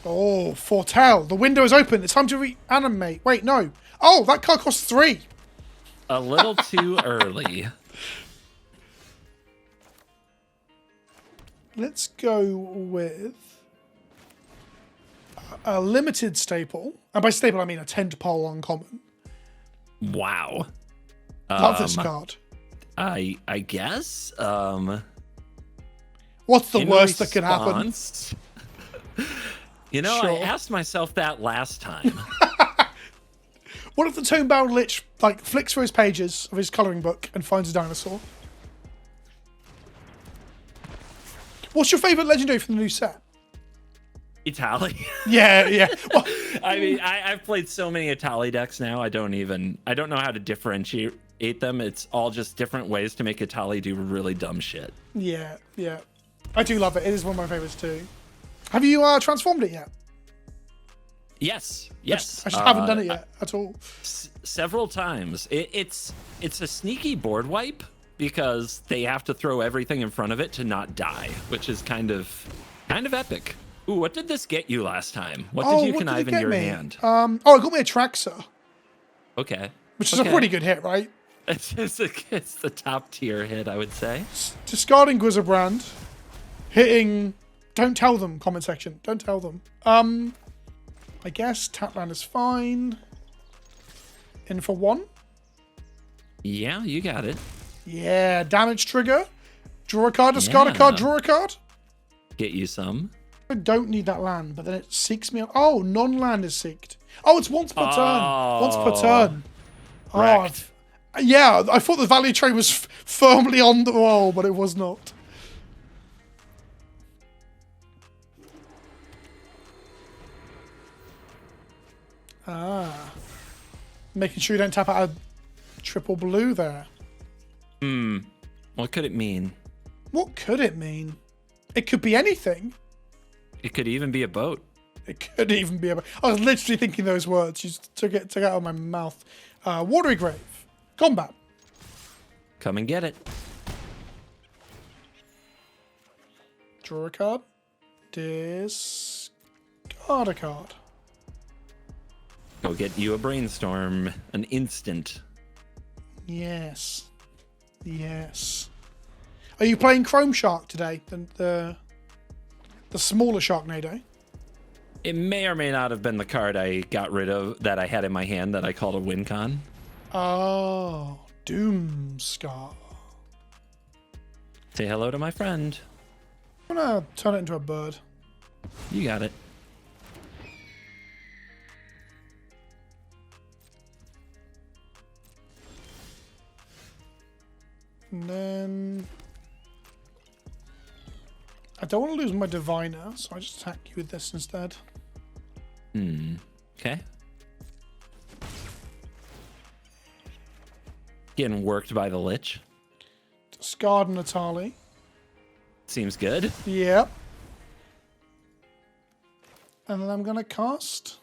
Oh, foretell. The window is open. It's time to reanimate. Wait, no. Oh, that card costs 3. A little too early. Let's go with a limited staple. And by staple, I mean a 10 to pole uncommon. Wow. Love this card. I guess. What's the worst that could happen? You know, Sure. I asked myself that last time. What if the Tomebound Lich like flicks through his pages of his colouring book and finds a dinosaur? What's your favourite legendary from the new set? Etali. Yeah. Well, I mean, I've played so many Etali decks now. I don't know how to differentiate them. It's all just different ways to make Etali do really dumb shit. yeah. I do love it. It is one of my favourites too. Have you transformed it yet? Yes. I just haven't done it yet at all. Several times. It's a sneaky board wipe because they have to throw everything in front of it to not die, which is kind of epic. Ooh, what did this get you last time? What did you connive in your hand? It got me a Traxxas, Okay. which is a pretty good hit, right? It's the top tier hit, I would say. Discarding Grizzlebrand, hitting. Don't tell them. Comment section. Don't tell them. I guess Tapland is fine. In for 1. Yeah, you got it. Yeah, damage trigger. Draw a card, discard a card, draw a card. Get you some. I don't need that land, but then it seeks me. Oh, non-land is seeked. Oh, it's once per turn. Once per turn. Wrecked. Yeah, I thought the value trade was firmly on the roll, but it was not. Making sure you don't tap out a triple blue there. What could it mean? What could it mean? It could be anything. It could even be a boat. It could even be a... I was literally thinking those words. You just took it out of my mouth. Watery Grave. Combat. Come and get it. Draw a card. Discard a card. Go get you a brainstorm. An instant. Yes. Are you playing Chrome Shark today? The smaller Sharknado? It may or may not have been the card I got rid of that I had in my hand that I called a win con. Oh, Doomscar. Say hello to my friend. I'm gonna turn it into a bird. You got it. And then... I don't want to lose my Diviner, so I just attack you with this instead. Okay. Getting worked by the Lich. Discard an Etali. Seems good. Yep. And then I'm going to cast...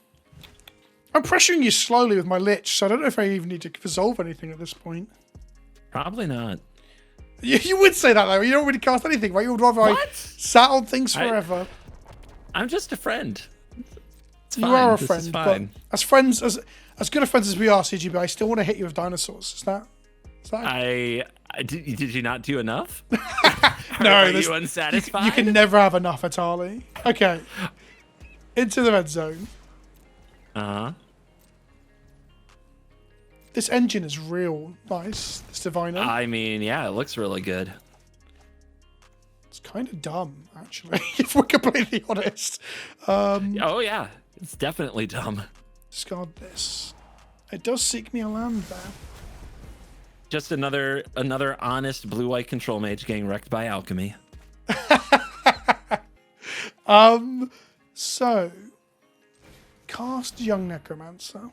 I'm pressuring you slowly with my Lich, so I don't know if I even need to resolve anything at this point. Probably not. You would say that, though. You don't really cast anything, right? You would rather I sat on things forever. I'm just a friend. It's You fine. are a This friend, is but fine. as friends, as good a friends as we are, CGB, I still want to hit you with dinosaurs. Is that did you not do enough? No, Are you unsatisfied? You can never have enough, Etali. Okay. Into the red zone. Uh-huh. This engine is real nice. This Diviner. I mean, yeah, it looks really good. It's kind of dumb, actually, if we're completely honest. Oh yeah, it's definitely dumb. Discard this. It does seek me a land there. Just another honest blue-white control mage getting wrecked by alchemy. So cast Young Necromancer.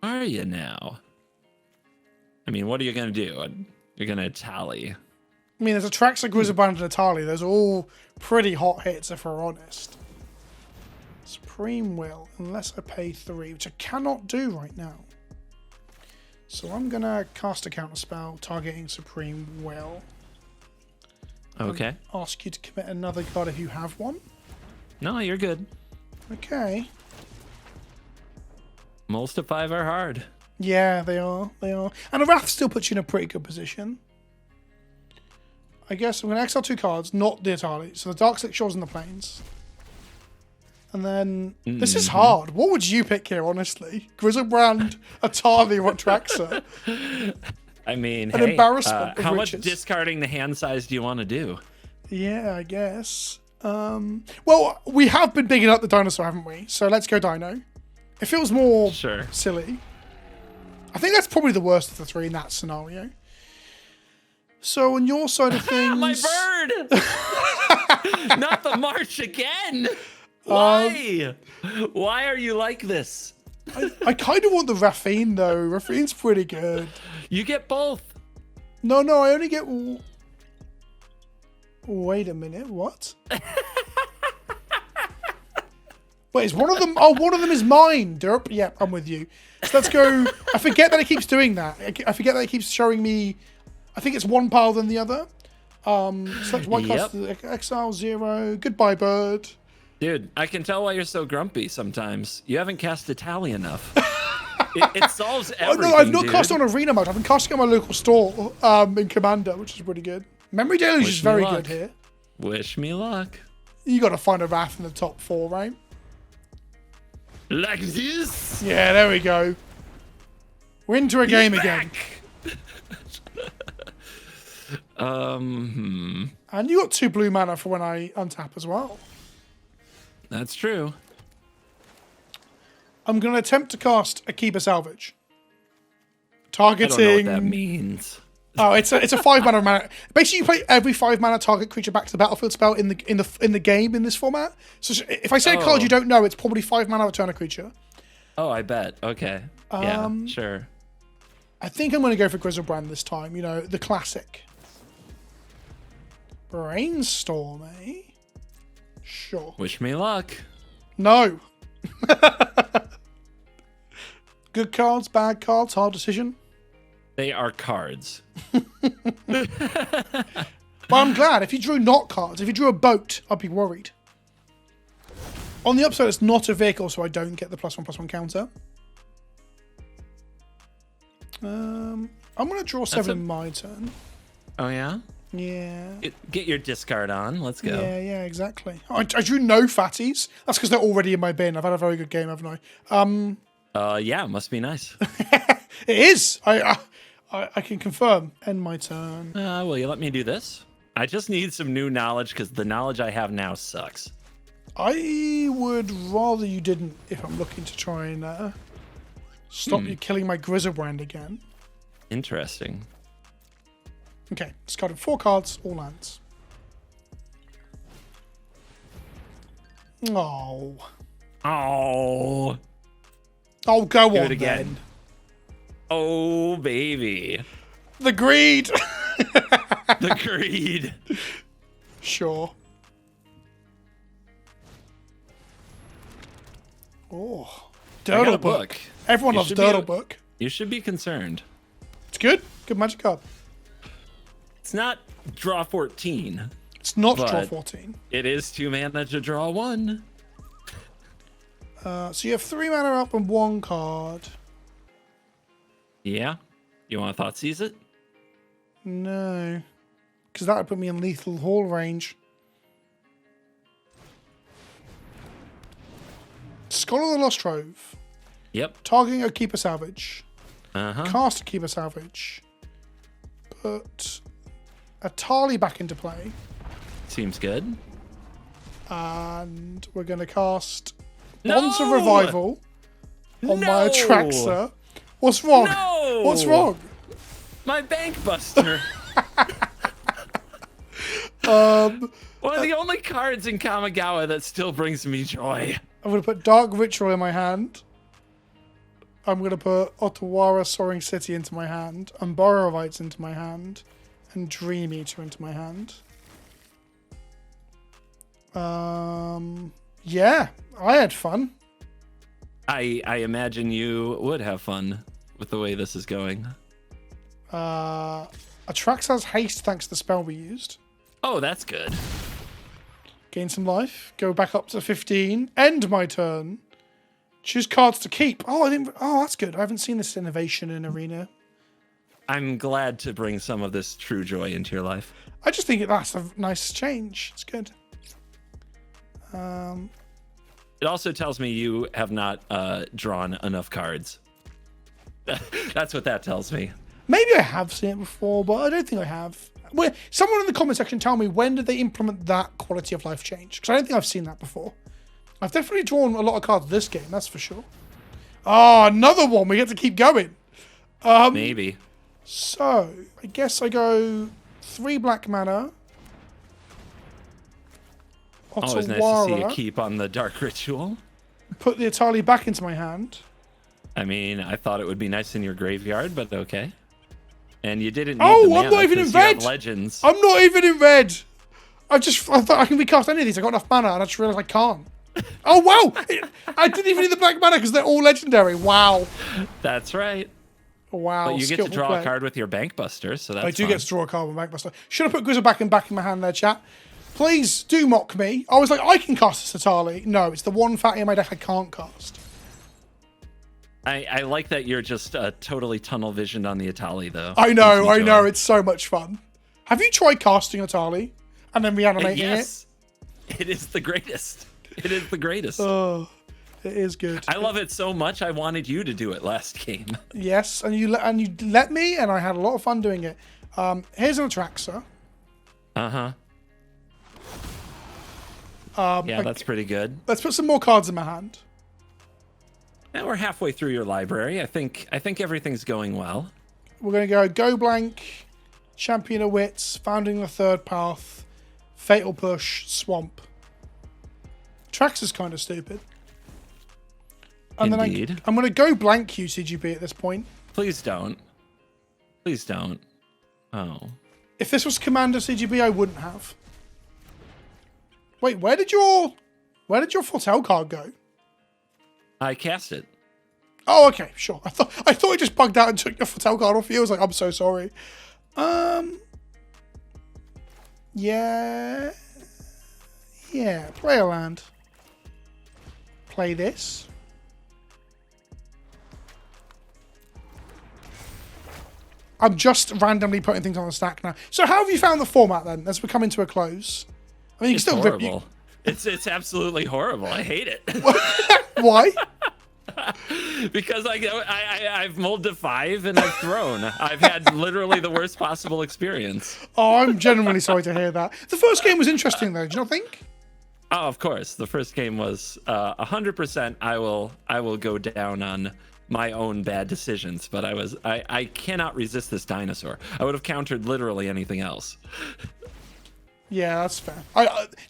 Are you now? I mean, what are you gonna do? You're gonna tally. I mean, there's a Traxxas, Grizzlebrand, and Etali. Those are all pretty hot hits, if we're honest. Supreme Will, unless I pay 3, which I cannot do right now. So I'm gonna cast a counterspell targeting Supreme Will. Okay. Ask you to commit another card if you have one. No, you're good. Okay. Most of 5 are hard. Yeah, they are. They are. And a Wrath still puts you in a pretty good position. I guess I'm going to exile 2 cards, not the Etali. So the Dark Slick Shores and the Plains. And then... This is hard. What would you pick here, honestly? Grizzlebrand, Etali, or Traxa? I mean, An embarrassment of how much riches. discarding the hand size do you want to do? Yeah, I guess. Well, we have been bigging up the dinosaur, haven't we? So let's go Dino. It feels more silly. I think that's probably the worst of the 3 in that scenario. So on your side of things... My bird! Not the march again! Why? Why are you like this? I kind of want the Raffine, though. Raffine's pretty good. You get both. No, I only get... Wait a minute, what? Wait, is one of them... Oh, one of them is mine. Derp. Yeah, I'm with you. So let's go... I forget that it keeps doing that. I forget that it keeps showing me... I think it's one pile than the other. Select white cost, exile 0. Goodbye, bird. Dude, I can tell why you're so grumpy sometimes. You haven't cast Etali enough. it solves everything, no, I've not dude. cast on arena mode. I've been casting on my local store in Commander, which is pretty good. Memory Deluge is very good here. Wish me luck. You got to find a Wrath in the top 4, right? Like this? Yeah, there we go. We're into a game again. And you got 2 blue mana for when I untap as well. That's true. I'm going to attempt to cast a Keeper Salvage. Targeting... I don't know what that means. Oh, it's a 5 mana. Basically, you play every 5 mana target creature back to the battlefield spell in the game in this format. So if I say a card you don't know, it's probably 5 mana return a creature. Oh, I bet. Okay. Yeah, sure. I think I'm going to go for Grizzlebrand this time. You know, the classic. Brainstorm, eh? Sure. Wish me luck. No. Good cards, bad cards, hard decision. They are cards. But I'm glad. If you drew not cards, if you drew a boat, I'd be worried. On the upside, it's not a vehicle, so I don't get the +1/+1 counter. I'm going to draw 7 in my turn. Oh, yeah? Yeah. Get your discard on. Let's go. Yeah, exactly. I drew no fatties. That's because they're already in my bin. I've had a very good game, haven't I? Yeah, must be nice. It is. I can confirm. End my turn. Will you let me do this? I just need some new knowledge because the knowledge I have now sucks. I would rather you didn't if I'm looking to try and stop you killing my Grizzlebrand again. Interesting. Okay, discarded 4 cards, all lands. Oh. Oh. Oh, go Do on it again. then. Oh, baby. The greed. The greed. Sure. Oh. I got a Dirtle book. Everyone You loves should be Dirtle Book. You should be concerned. It's good. Good magic card. It's not draw 14. It's not But- draw 14. It is 2 mana to draw 1. So you have 3 mana up and 1 card. Yeah? You want to Thoughtseize it? No. Because that would put me in lethal haul range. Scholar of the Lost Trove. Yep. Targeting a Keeper Salvage. Uh-huh. Cast a Keeper Salvage. Put Etali back into play. Seems good. And we're going to cast No! Bonds of Revival on my No! Atraxa. What's wrong? No! What's wrong? My bank buster. One of the only cards in Kamigawa that still brings me joy. I'm going to put Dark Ritual in my hand. I'm going to put Otawara Soaring City into my hand. And Borrowites into my hand. And Dream Eater into my hand. Yeah, I had fun. I imagine you would have fun with the way this is going. Atraxa has haste thanks to the spell we used. Oh, that's good. Gain some life. Go back up to 15. End my turn. Choose cards to keep. Oh, that's good. I haven't seen this innovation in Arena. I'm glad to bring some of this true joy into your life. I just think that's a nice change. It's good. It also tells me you have not drawn enough cards. That's what that tells me. Maybe I have seen it before, but I don't think I have. Someone in the comment section tell me, when did they implement that quality of life change? Because I don't think I've seen that before. I've definitely drawn a lot of cards this game, that's for sure. Oh, another one. We get to keep going. Maybe. So, I guess I go 3 black mana. Always nice to see you keep on the Dark Ritual. Put the Etali back into my hand. I mean, I thought it would be nice in your graveyard, but okay. And you didn't need Oh, the mana I'm not even in because you have red. Legends. I'm not even in red. I thought I can recast any of these. I got enough mana, and I just realized I can't. Oh, wow. I didn't even need the black mana because they're all legendary. Wow. That's right. Wow. But you get to draw a card with your Bank Buster, so that's I do fun. get to draw a card with Bank Buster. Should have put Grizzle back in my hand there, chat. Please do mock me. I was like, I can cast this Etali. No, it's the one fatty in my deck I can't cast. I like that you're just totally tunnel visioned on the Etali, though. I know. It's so much fun. Have you tried casting Etali and then reanimating yes. It is the greatest. It is the greatest. Oh, it is good. I love it so much. I wanted you to do it last game. Yes, and you let me, and I had a lot of fun doing it. Here's an Atraxa. Yeah, that's pretty good. Let's put some more cards in my hand. Now we're halfway through your library. I think everything's going well. We're going to go blank, Champion of Wits, Founding the Third Path, Fatal Push, Swamp. Traxxa's kind of stupid. And Indeed. then I'm going to go blank QCGB at this point. Please don't. Please don't. Oh. If this was Commander CGB, I wouldn't have. Wait, where did your Foretell card go? I cast it. Oh, okay, sure. I thought it just bugged out and took your Foretell card off you. I was like, I'm so sorry. Yeah. Play a land. Play this. I'm just randomly putting things on the stack now. So how have you found the format then, as we're coming to a close? I mean, you can still horrible. rip you. It's absolutely horrible. I hate it. Why? Because I've mulled to 5 and I've thrown. I've had literally the worst possible experience. Oh, I'm genuinely sorry to hear that. The first game was interesting though, do you not think? Oh, of course. The first game was 100%. I will go down on my own bad decisions, but I cannot resist this dinosaur. I would have countered literally anything else. Yeah, that's fair. Do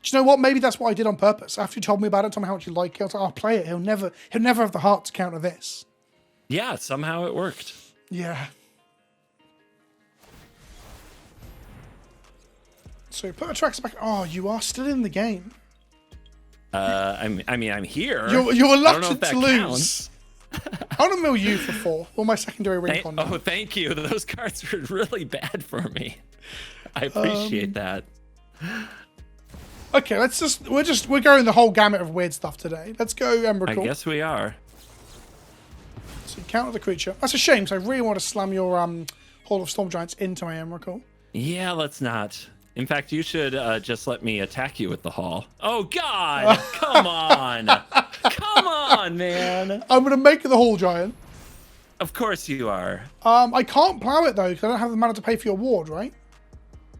you know what? Maybe that's what I did on purpose. After you told me about it, told me how much you like it, I was like, I'll play it. He'll never have the heart to counter this. Yeah, somehow it worked. Yeah. So put Atraxa back. Oh, you are still in the game. I'm here. You're reluctant to lose. I want to mill you for 4. Or my secondary Rincon. Oh, thank you. Those cards were really bad for me. I appreciate that. Okay, we're going the whole gamut of weird stuff today. Let's go Emrakul. I guess we are. So you counter the creature. That's a shame, because I really want to slam your Hall of Storm Giants into my Emrakul. Yeah, let's not. In fact, you should just let me attack you with the Hall. Oh, God! Come on! Come on, man! I'm going to make the Hall Giant. Of course you are. I can't plow it, though, because I don't have the mana to pay for your ward, right?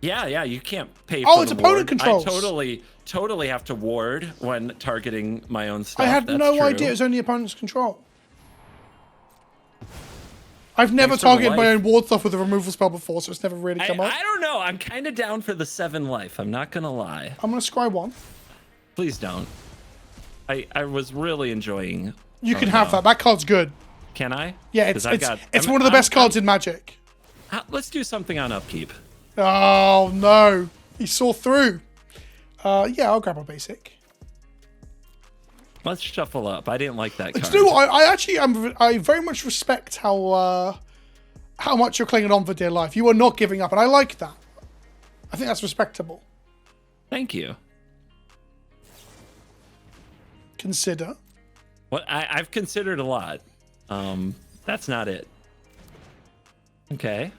Yeah, you can't pay for Oh, it's the opponent ward. controls. I totally have to ward when targeting my own stuff. I had That's no true. idea it was only opponent's control. I've never Thanks for the targeted my life. own ward stuff with a removal spell before, so it's never really come up. I don't know. I'm kind of down for the 7 life. I'm not going to lie. I'm going to scry 1. Please don't. I was really enjoying... You can have that. That card's good. Can I? Yeah, it's one of the best cards in Magic. Let's do something on upkeep. Oh, no. He saw through. Yeah, I'll grab a basic. Let's shuffle up. I didn't like that card. Do you know what? I very much respect how much you're clinging on for dear life. You are not giving up, and I like that. I think that's respectable. Thank you. consider. What I've considered a lot. That's not it. Okay.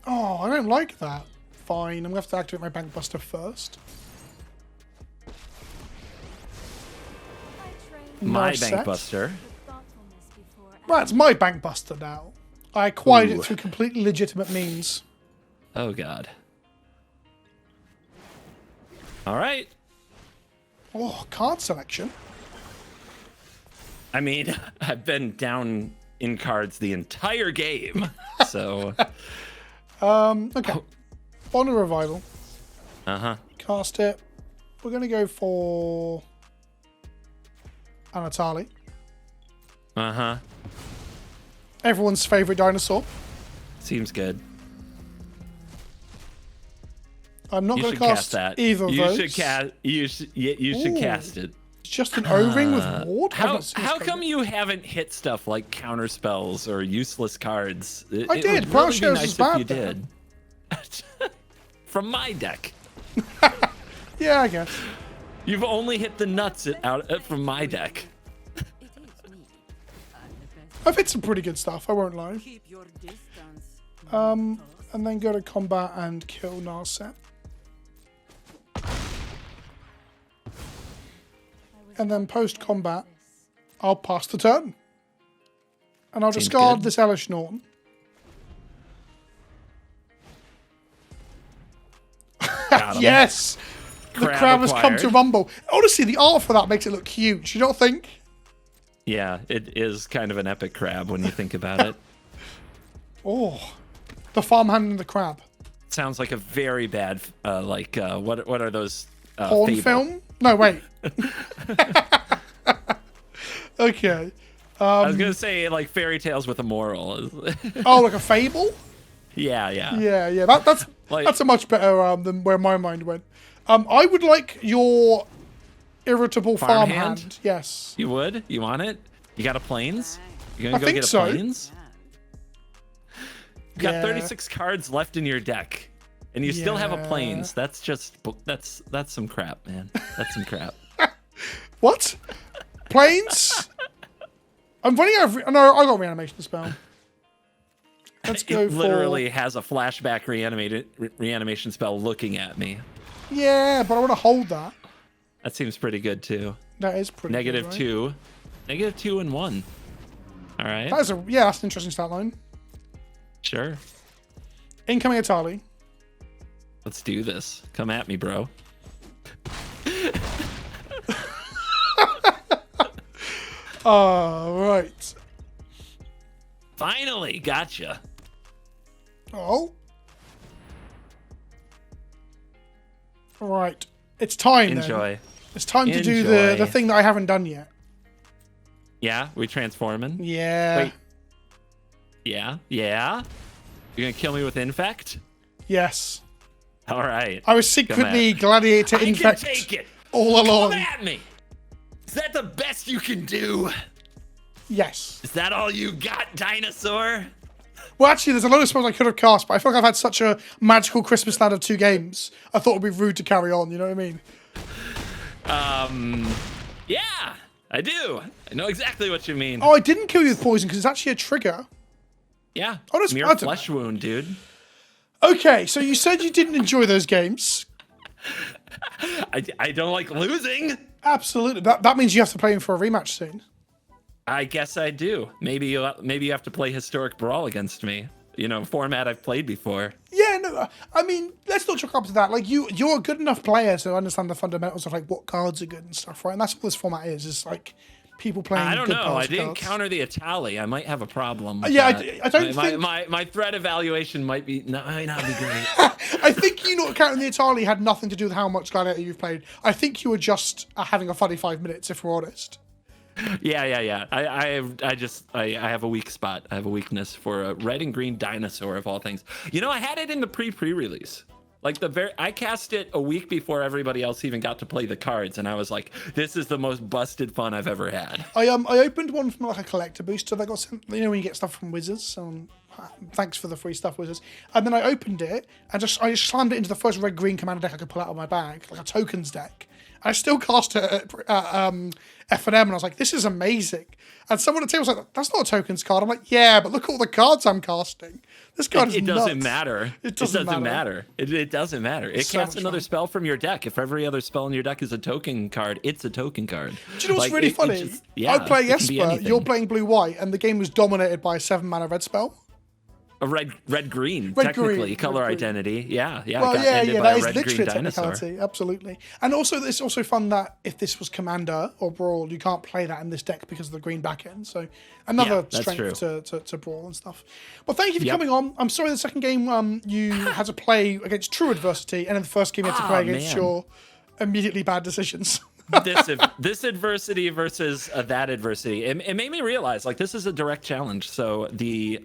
Oh, I don't like that. Fine, I'm gonna have to activate my Bank Buster first. My Narset. Bank Buster. Well, it's my Bank Buster now. I acquired it through completely legitimate means. Oh god. All right. Oh, card selection. I mean, I've been down in cards the entire game, so. Okay. Honor Revival. Cast it. We're gonna go for an Etali. Everyone's favorite dinosaur. Seems good. I'm not You going should to cast that. either of those. You should cast it. It's just an O-ring with ward? How come you haven't hit stuff like counter spells or useless cards? I did. It would really be Plowshares nice is if bad you there. did. From my deck. Yeah, I guess. You've only hit the nuts from my deck. I've hit some pretty good stuff, I won't lie. And then go to combat and kill Narset. And then post-combat, I'll pass the turn. And I'll Seems discard good. this Elish Norton. Got him. Yes! The crowd has come to acquired. rumble. Honestly, the art for that makes it look huge. You don't think? Yeah, it is kind of an epic crab when you think about it. Oh, the farmhand and the crab. Sounds like a very bad, what are those? Porn Fable. film? No, wait. Okay. I was gonna say like fairy tales with a moral. Oh, like a fable? Yeah. Yeah. That's Like- that's a much better than where my mind went. I would like your irritable Farmhand? farmhand. Yes. You would? You want it? You got a planes? You gonna I go think get a so. planes? You got Yeah. 36 cards left in your deck, and you still have a Yeah. planes. That's just that's some crap, man. That's some crap. What? Planes? I'm running out of... No, I got a reanimation spell. Let's go It for... literally has a flashback reanimation spell looking at me. Yeah, but I want to hold that. That seems pretty good too. That is pretty Negative good, right? 2. Negative 2 and 1. All right. That is that's an interesting stat line. Sure. Incoming Etali. Let's do this. Come at me, bro. Right. Finally, gotcha. Oh. Right. It's time Enjoy. then. It's time to do the Enjoy. thing that I haven't done yet. Yeah, we transforming. Yeah. Wait. Yeah. You're gonna kill me with infect? Yes. All right. I was secretly Gladiator I can infect take it. all along. Come at me. Is that the best you can do? Yes. Is that all you got, dinosaur? Well, actually, there's a lot of spells I could have cast, but I feel like I've had such a magical Christmas land of 2 games. I thought it'd be rude to carry on. You know what I mean? Yeah, I do. I know exactly what you mean. Oh, I didn't kill you with poison because it's actually a trigger. Yeah. Oh, that's- I Mere don't flesh wound, dude. Okay, so you said you didn't enjoy those games. I don't like losing. Absolutely. That means you have to play him for a rematch soon. I guess I do. Maybe you have to play Historic Brawl against me. You know, format I've played before. Yeah, no, I mean, let's not chalk up to that. Like, you're a good enough player to understand the fundamentals of, like, what cards are good and stuff, right? And that's what this format is like, people playing I don't good know. I cards. didn't counter the Etali. I might have a problem. With Yeah, that. I don't think... My threat evaluation might not be great. I think you not counting the Etali had nothing to do with how much Gladiator you've played. I think you were just having a funny 5 minutes, if we're honest. Yeah. I have a weak spot. I have a weakness for a red and green dinosaur of all things. You know, I had it in the pre-release. Like I cast it a week before everybody else even got to play the cards, and I was like, "This is the most busted fun I've ever had." I opened one from like a collector booster that got sent. You know when you get stuff from Wizards. Thanks for the free stuff, Wizards. And then I opened it and I just slammed it into the first red green commander deck I could pull out of my bag, like a tokens deck. I still cast it at F&M, and I was like, this is amazing. And someone at the table was like, that's not a tokens card. I'm like, yeah, but look at all the cards I'm casting. This card is It doesn't nuts. matter. It doesn't matter. It doesn't matter. It So casts much another fun. spell from your deck. If every other spell in your deck is a token card, it's a token card. Do you know what's really funny? Yeah, I play it can be Esper, anything. you're playing blue-white, and the game was dominated by a 7-mana red spell. A red-green, Red-green, technically, color red-green. identity. Yeah, yeah. Well, it got yeah, ended by that a is red-green literally a dinosaur. technicality, absolutely. And also, it's also fun that if this was Commander or Brawl, you can't play that in this deck because of the green back end. So another Yeah, that's strength to Brawl and stuff. Well, thank you for Yep. coming on. I'm sorry the second game you had to play against true adversity, and in the first game you had to play against man. your immediately bad decisions. this adversity versus that adversity, it made me realize, like, this is a direct challenge. So the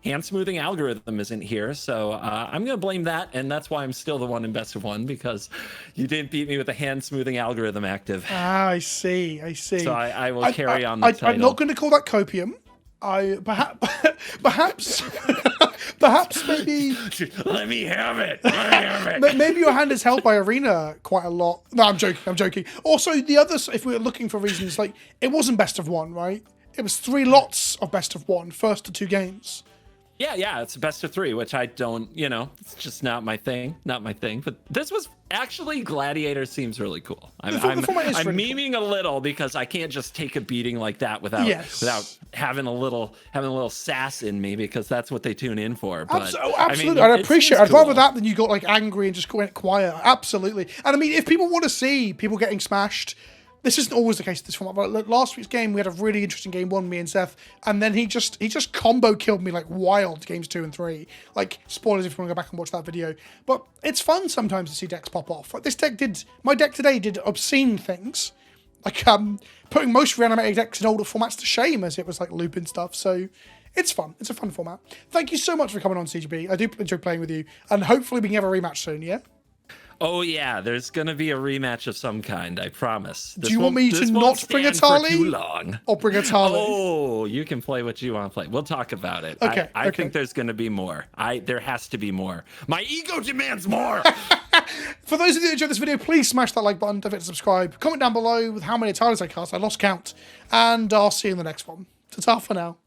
hand smoothing algorithm isn't here, so I'm gonna blame that, and that's why I'm still the one in best of one, because you didn't beat me with the hand smoothing algorithm active. I see. So I will carry on the title. I'm not going to call that copium. Perhaps maybe Let me have it. maybe your hand is held by Arena quite a lot. No, I'm joking. Also, the others, if we were looking for reasons, like, it wasn't best of one, right? It was 3 lots of best of one, first to 2 games. Yeah, it's best of 3, which I don't, it's just not my thing. But this was actually, Gladiator seems really cool. I'm format is really memeing a little because I can't just take a beating like that without having a little sass in me, because that's what they tune in for. But, Absolutely, I mean, I'd appreciate it. seems I'd rather cool. that than you got like angry and just went quiet. Absolutely. And I mean, if people want to see people getting smashed, this isn't always the case with this format, but like, last week's game, we had a really interesting game 1, me and Seth, and then he just combo killed me like wild games 2 and 3. Like, spoilers if you want to go back and watch that video. But it's fun sometimes to see decks pop off. Like, my deck today did obscene things. Like, putting most reanimated decks in older formats to shame, as it was like looping stuff. So it's fun. It's a fun format. Thank you so much for coming on, CGB. I do enjoy playing with you, and hopefully we can have a rematch soon, yeah? Oh yeah, there's gonna be a rematch of some kind. I promise. Do you want me to not bring Etali? Too long. Or bring Etali? Oh, you can play what you want to play. We'll talk about it. Okay, I think there's gonna be more. There has to be more. My ego demands more. For those of you who enjoyed this video, please smash that like button, don't forget to subscribe. Comment down below with how many Etalis I cast. I lost count. And I'll see you in the next one. Ta-ta for now.